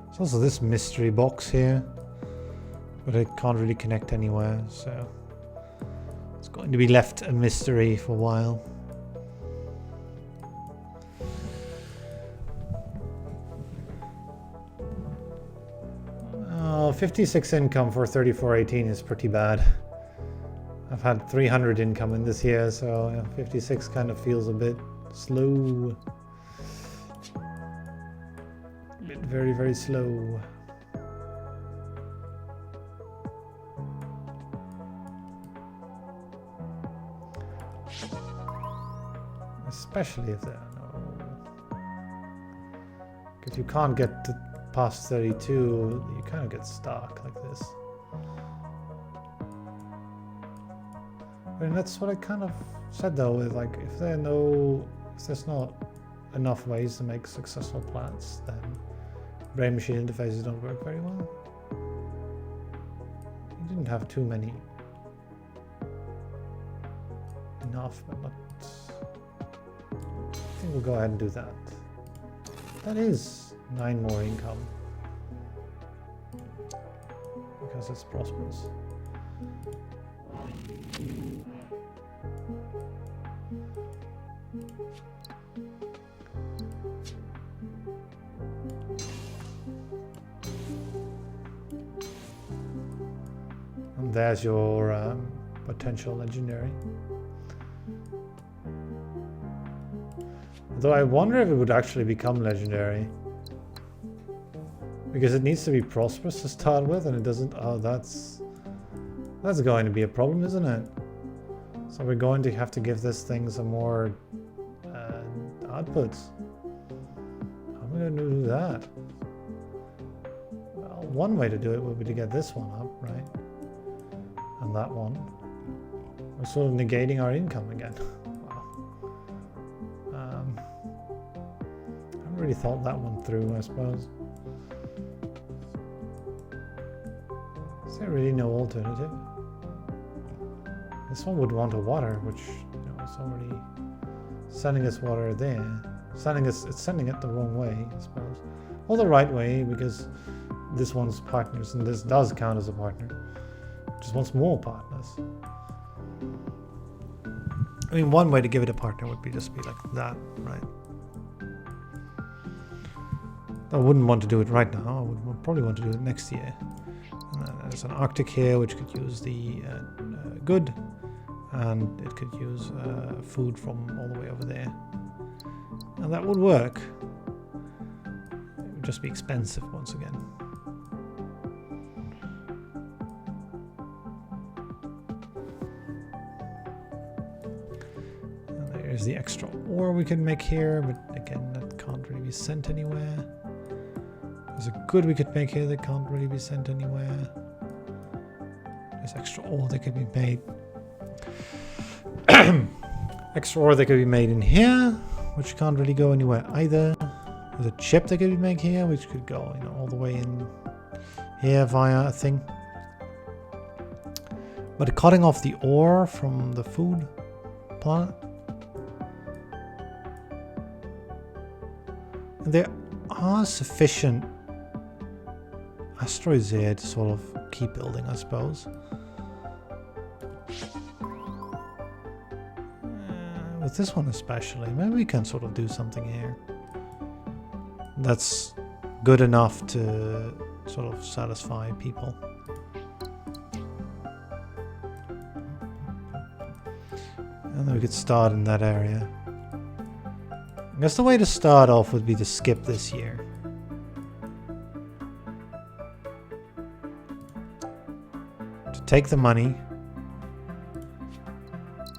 There's also this mystery box here, but it can't really connect anywhere, so it's going to be left a mystery for a while. 56 income for 3418 is pretty bad. I've had 300 income in this year, so yeah, 56 kind of feels a bit slow. A bit very, very slow. Especially if there are no... Because you can't get to past 32, you kind of get stuck like this. I mean, that's what I kind of said though, with like, if there's not enough ways to make successful plants, then brain machine interfaces don't work very well. You didn't have too many. Enough, but not... I think we'll go ahead and do that. That is 9 more income. Because it's prosperous. And there's your potential legendary. Though I wonder if it would actually become legendary. Because it needs to be prosperous to start with, and it doesn't... Oh, that's going to be a problem, isn't it? So we're going to have to give this thing some more outputs. How am I going to do that? Well, one way to do it would be to get this one up, right? And that one. We're sort of negating our income again. Wow. I haven't really thought that one through, I suppose. Is there really no alternative? This one would want a water, which, you know, is already sending us water there. It's sending it the wrong way, I suppose. Or the right way, because this one's partners, and this does count as a partner. It just wants more partners. I mean, one way to give it a partner would be just be like that, right? I wouldn't want to do it right now. I would probably want to do it next year. And then there's an Arctic here, which could use the good, and it could use food from all the way over there. And that would work. It would just be expensive once again. And there's the extra ore we can make here, but again, that can't really be sent anywhere. There's a good we could make here that can't really be sent anywhere. There's extra ore that could be made. Extra ore that could be made in here, which can't really go anywhere either. There's a chip that could be made here, which could go, you know, all the way in here via a thing. But cutting off the ore from the food planet. And there are sufficient asteroids here to sort of keep building, I suppose. With this one especially, maybe we can sort of do something here that's good enough to sort of satisfy people. And then we could start in that area. I guess the way to start off would be to skip this year. To take the money,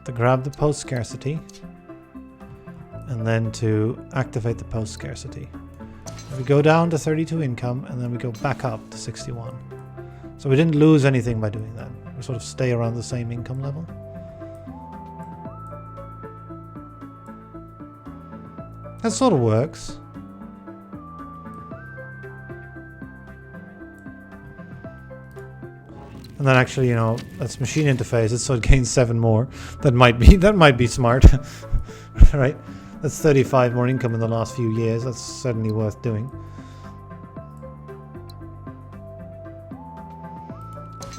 to grab the post-scarcity, and then to activate the post-scarcity. We go down to 32 income, and then we go back up to 61. So we didn't lose anything by doing that. We sort of stay around the same income level. That sort of works. And then actually, you know, that's machine interface, so it gains 7 more. That might be smart. Right? That's 35 more income in the last few years. That's certainly worth doing.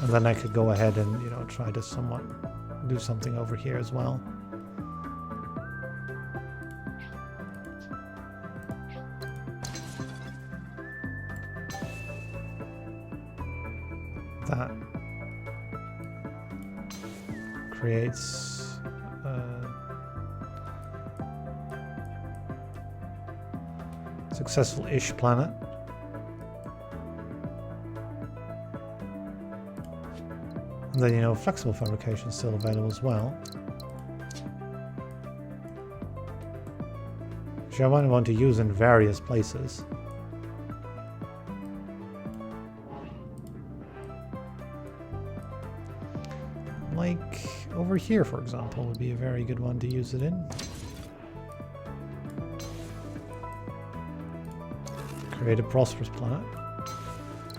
And then I could go ahead and, you know, try to somewhat do something over here as well. That creates successful-ish planet. And then, you know, flexible fabrication is still available as well. Which I might want to use in various places. Like over here, for example, would be a very good one to use it in. Create a prosperous planet.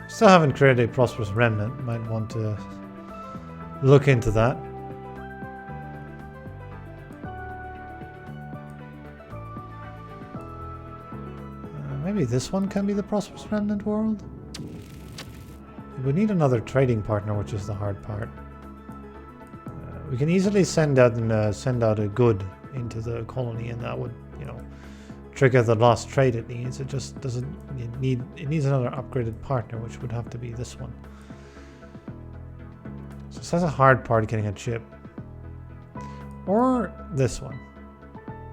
Still haven't created a prosperous remnant. Might want to look into that. Maybe this one can be the prosperous remnant world. We need another trading partner, which is the hard part. We can easily send out a good into the colony, and that would, you know, trigger the lost trade it needs. It just doesn't need. It needs another upgraded partner, which would have to be this one. So that's a hard part getting a chip, or this one,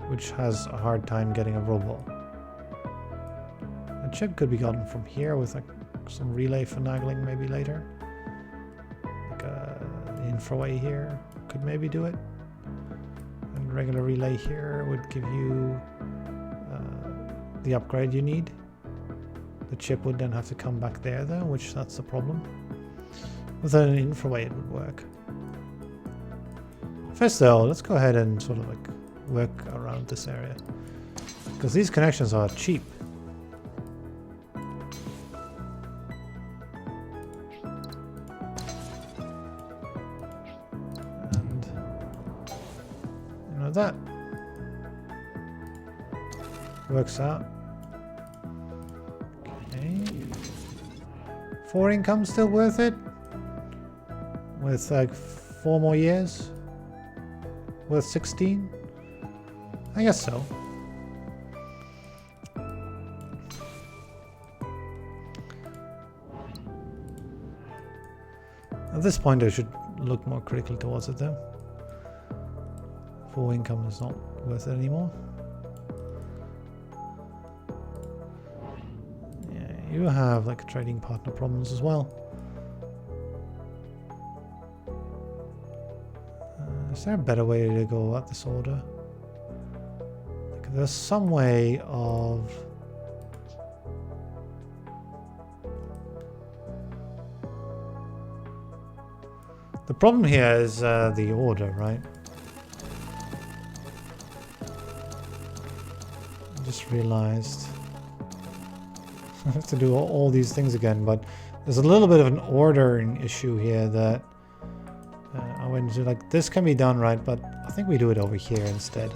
which has a hard time getting a robot. A chip could be gotten from here with like some relay finagling maybe later. Like an infraway here could maybe do it. And regular relay here would give you the upgrade you need. The chip would then have to come back there though, which that's the problem. With an infraway it would work. First though, let's go ahead and sort of like work around this area. Because these connections are cheap. And you know that works out. Okay. 4 income still worth it? With like 4 more years? Worth 16? I guess so. At this point I should look more critically towards it though. 4 income is not worth it anymore. You have like trading partner problems as well. Is there a better way to go at this order? Like, there's some way of... The problem here is the order, right? I just realized I have to do all these things again, but there's a little bit of an ordering issue here that I went to, like, this can be done right, but I think we do it over here instead.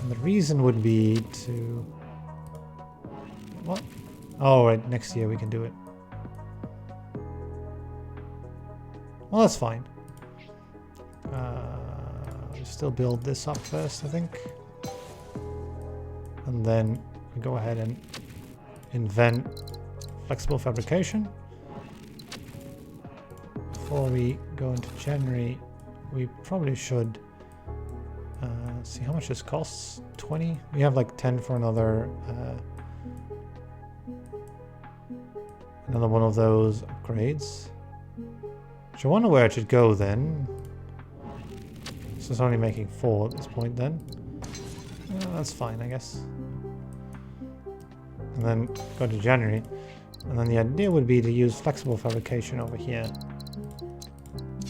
And the reason would be to... What? Oh, right, next year we can do it. Well, that's fine. We still build this up first, I think. And then we go ahead and invent flexible fabrication. Before we go into January, we probably should see how much this costs. 20. We have like 10 for another one of those upgrades. Which I wonder where it should go then. So it's only making 4 at this point then. That's fine, I guess. And then go to January. And then the idea would be to use flexible fabrication over here,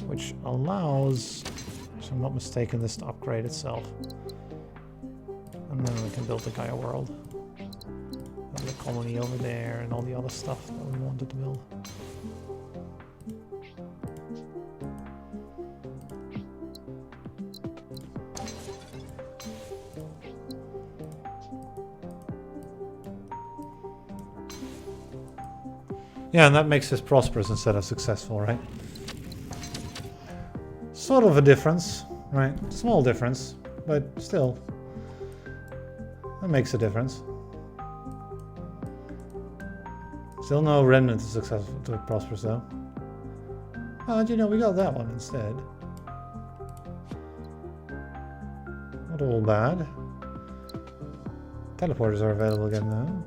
which allows, if I'm not mistaken, this to upgrade itself. And then we can build the Gaia world. And the colony over there and all the other stuff that we wanted to build. Yeah, and that makes us prosperous instead of successful, right? Sort of a difference, right? Small difference, but still. That makes a difference. Still no remnant to successful to prosperous though. Well, you know, we got that one instead. Not all bad. Teleporters are available again now.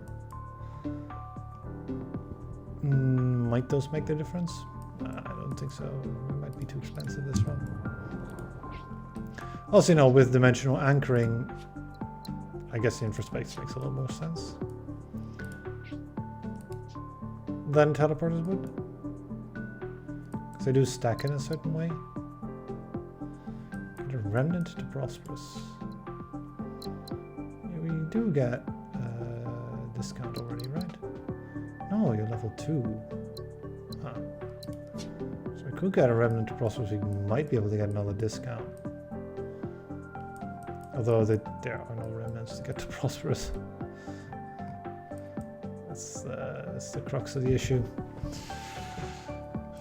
Might those make the difference? I don't think so. It might be too expensive this one. Also, you know, with dimensional anchoring, I guess the infraspace makes a little more sense than teleporters would. Because they do stack in a certain way. Get a remnant to prosperous. Yeah, we do get a discount already, right? No, you're level 2. Huh. So we could get a remnant to prosperous. We might be able to get another discount. Although there are no remnants to get to prosperous. That's the crux of the issue.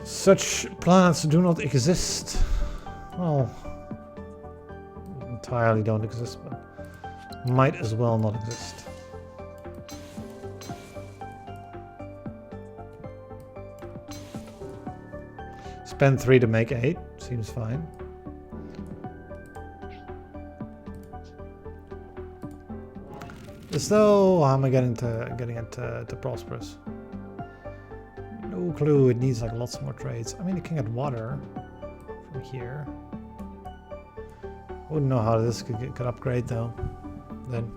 Such planets do not exist. Well, entirely don't exist, but might as well not exist. Spend 3 to make 8. Seems fine. As though, how am I getting it to prosperous? No clue. It needs like lots more trades. I mean, it can get water from here. I wouldn't know how this could upgrade though. Then.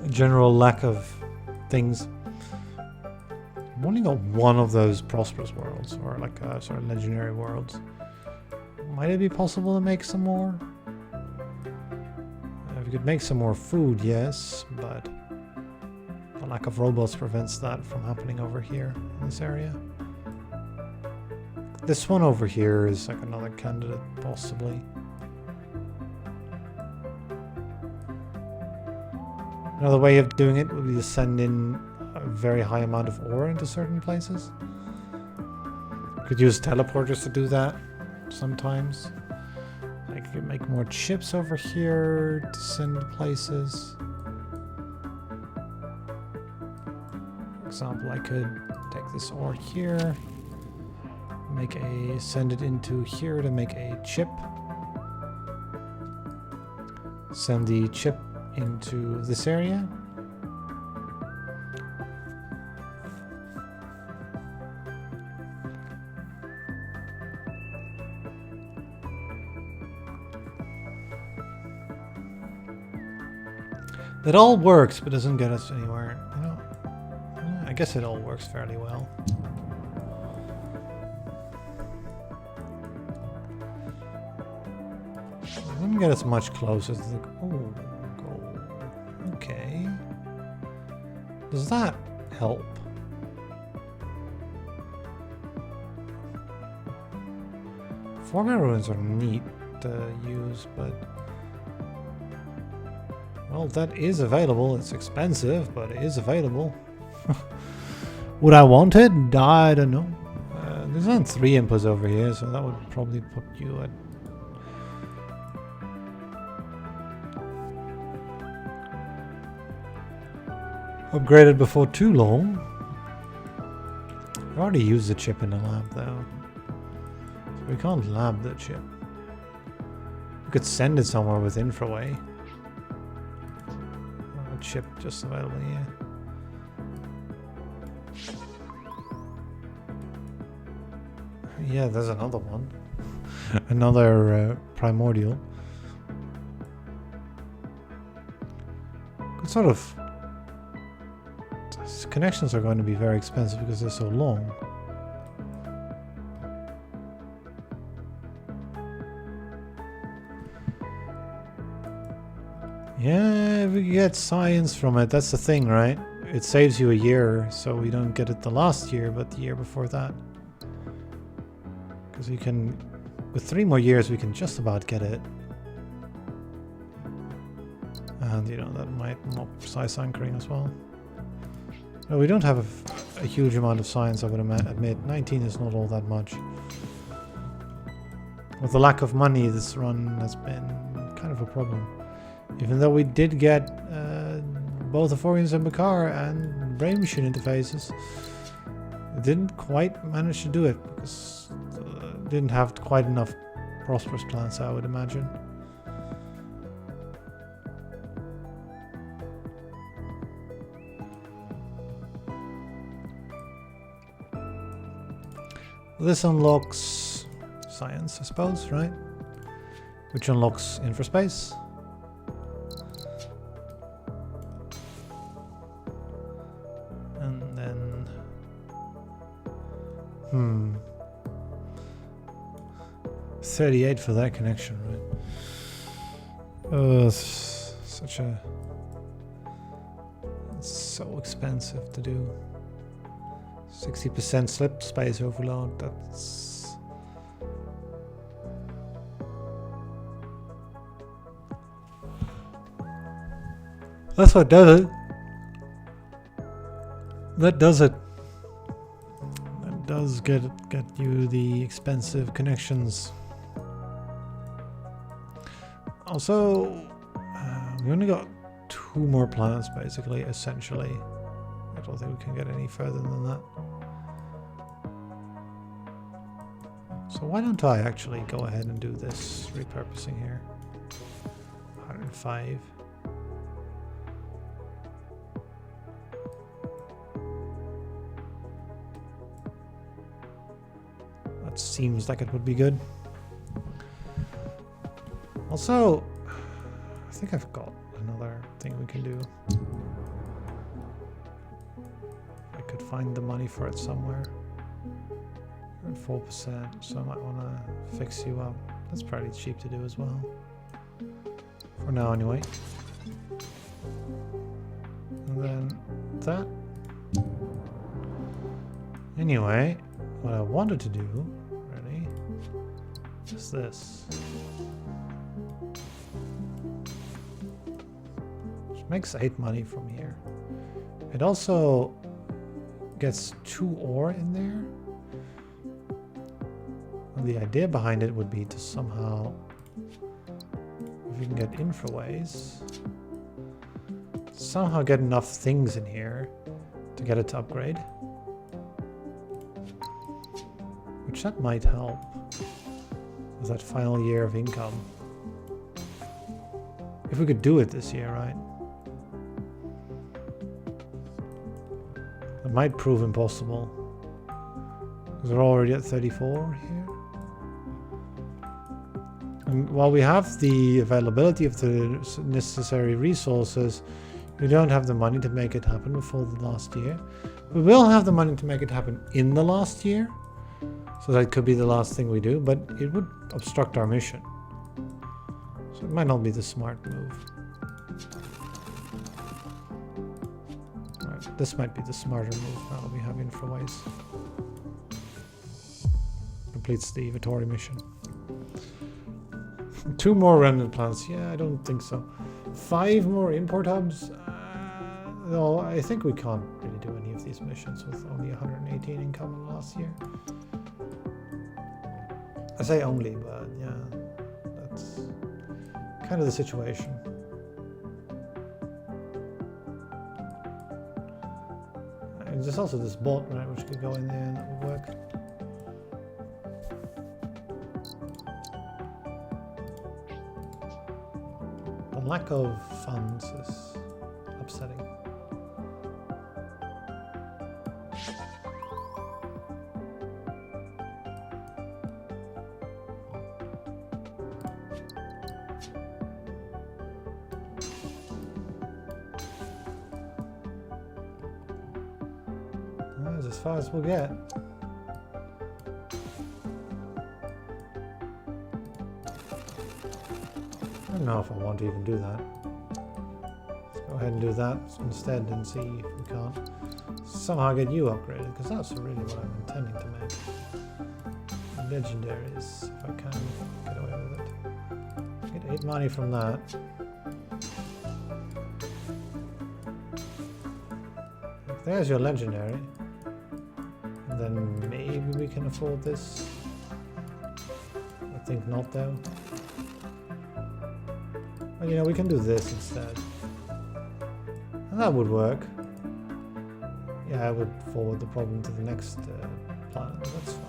A general lack of things. I've only got one of those prosperous worlds, or like sort of legendary worlds. Might it be possible to make some more? If you could make some more food, yes, but the lack of robots prevents that from happening over here in this area. This one over here is like another candidate, possibly. Another way of doing it would be to send in a very high amount of ore into certain places. Could use teleporters to do that sometimes. I could make more chips over here to send to places. For example, I could take this ore here, send it into here to make a chip. Send the chip into this area. It all works, but doesn't get us anywhere. You know, I guess it all works fairly well. It doesn't get us much closer to the... Oh, gold. Okay. Does that help? Format ruins are neat to use, but... Well, that is available. It's expensive, but it is available. Would I want it? I don't know. There's only 3 inputs over here, so that would probably put you at... Upgraded before too long. I already used the chip in the lab, though. So we can't lab the chip. We could send it somewhere with infraway. Chip just available here. Yeah, there's another one. Another primordial. Sort of. Connections are going to be very expensive because they're so long. Yeah, we get science from it. That's the thing, right? It saves you a year, so we don't get it the last year, but the year before that. Because we can, with 3 more years, we can just about get it. And, you know, that might not precise anchoring as well. No, we don't have a huge amount of science, I would admit. 19 is not all that much. With the lack of money, this run has been kind of a problem. Even though we did get both Aphorians and Bakar and brain machine interfaces, it didn't quite manage to do it because it didn't have quite enough prosperous plants, I would imagine. This unlocks science, I suppose, right? Which unlocks infraspace. And then... 38 for that connection, right? Such a... It's so expensive to do. 60% slip space overload, that's... That's what does it. That does it. That does get you the expensive connections. Also, we only got 2 more planets basically, essentially. I don't think we can get any further than that. So why don't I actually go ahead and do this repurposing here? 105. That seems like it would be good. Also, I think I've got another thing we can do. I could find the money for it somewhere. You're at 4%, so I might want to fix you up. That's pretty cheap to do as well. For now, anyway. And then that. Anyway, what I wanted to do, really, is this. Which makes 8 money from here. It also gets 2 ore in there. And the idea behind it would be to somehow, if we can get infraways, somehow get enough things in here to get it to upgrade. Which that might help with that final year of income. If we could do it this year, right? It might prove impossible. Because we're already at 34 here. And while we have the availability of the necessary resources, we don't have the money to make it happen before the last year. We will have the money to make it happen in the last year. So that could be the last thing we do, but it would obstruct our mission. So it might not be the smart move. Right, this might be the smarter move now that we have infraways. Completes the Vittori mission. 2 more remnant plants. Yeah, I don't think so. 5 more import hubs. No, I think we can't really do any of these missions with only 118 income last year. I say only, but yeah, that's kind of the situation. And there's also this bot, right, which could go in there and that would work. The lack of funds is upsetting. far as we'll get. I don't know if I want to even do that. Let's go ahead and do that instead and see if we can't somehow get you upgraded, because that's really what I'm intending to make. Legendaries, if I can get away with it. Get 8 money from that. There's your legendary. And then maybe we can afford this. I think not though. Well, you know, we can do this instead. And that would work. Yeah, I would forward the problem to the next planet. That's fine.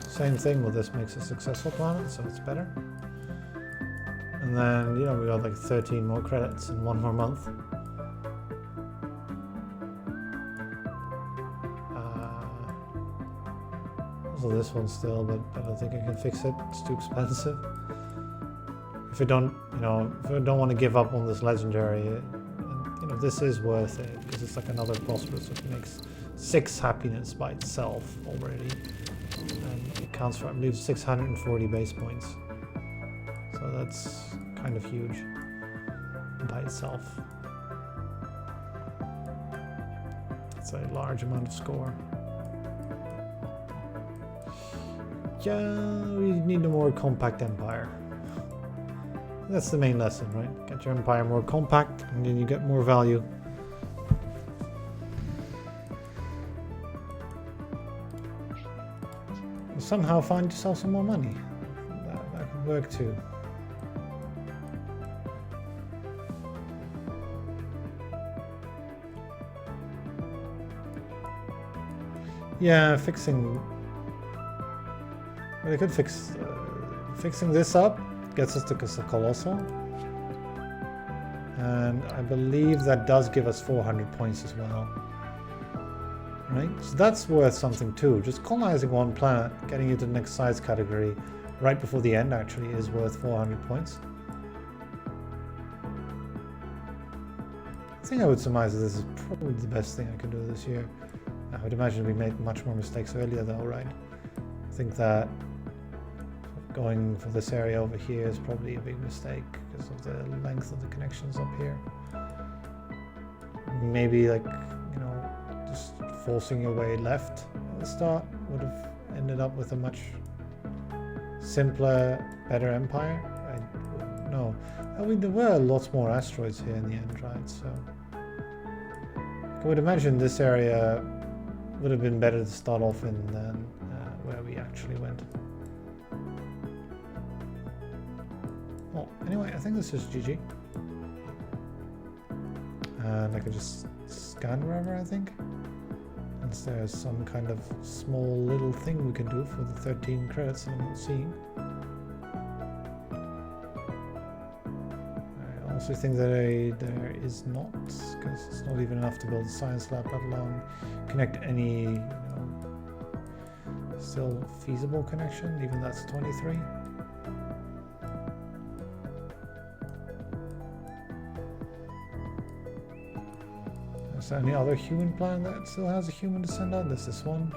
Same thing, well, this makes a successful planet, so it's better. And then, you know, we got like 13 more credits in 1 more month. Also this one still, but I don't think I can fix it. It's too expensive. If I don't, you know, if I don't want to give up on this legendary, you know, this is worth it because it's like another prosperous, which makes 6 happiness by itself already. And it counts for, I believe, 640 base points. So that's kind of huge by itself. It's a large amount of score. Yeah, we need a more compact empire. That's the main lesson, right? Get your empire more compact and then you get more value. Somehow find yourself some more money. That could work too. Yeah, fixing. Well, I could fix. Fixing this up gets us to Colossal. And I believe that does give us 400 points as well. Right? So that's worth something too. Just colonizing one planet, getting you to the next size category right before the end actually is worth 400 points. I think I would surmise that this is probably the best thing I can do this year. I would imagine we made much more mistakes earlier though, right? I think that going for this area over here is probably a big mistake because of the length of the connections up here. Maybe like, you know, just forcing your way left at the start would have ended up with a much simpler, better empire. I don't know. I mean, there were lots more asteroids here in the end, right? So I would imagine this area would have been better to start off in than where we actually went. Well, anyway, I think this is GG. And I can just scan wherever, I think. Unless there's some kind of small little thing we can do for the 13 credits that I'm not seeing. I also think that there is not, because it's not even enough to build a science lab, let alone connect any, you know, still feasible connection, even that's 23. Is there any other human planet that still has a human to send out? There's this one.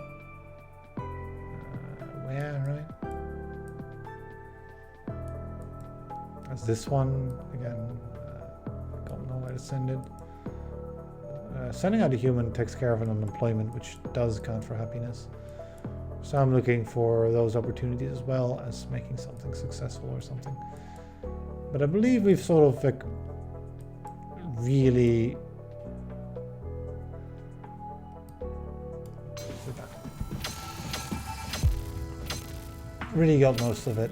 Where, right? There's this one. Again, I don't know where to send it. Sending out a human takes care of an unemployment, which does count for happiness. So I'm looking for those opportunities as well as making something successful or something. But I believe we've sort of like really got most of it.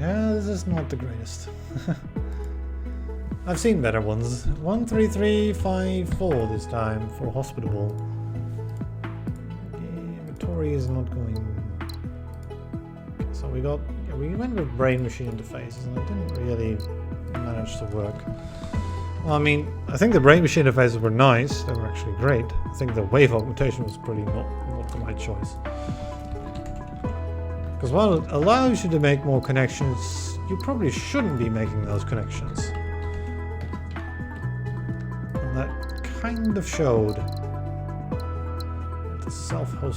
Yeah, this is not the greatest. I've seen better ones. 13354 this time for hospitable. Inventory is not going. Okay, so we went with brain machine interfaces and it didn't really manage to work. Well, I mean, I think the brain machine interfaces were nice. They were actually great. I think the wave augmentation was pretty not the right choice. Because while it allows you to make more connections, you probably shouldn't be making those connections. And that kind of showed. The self-hosted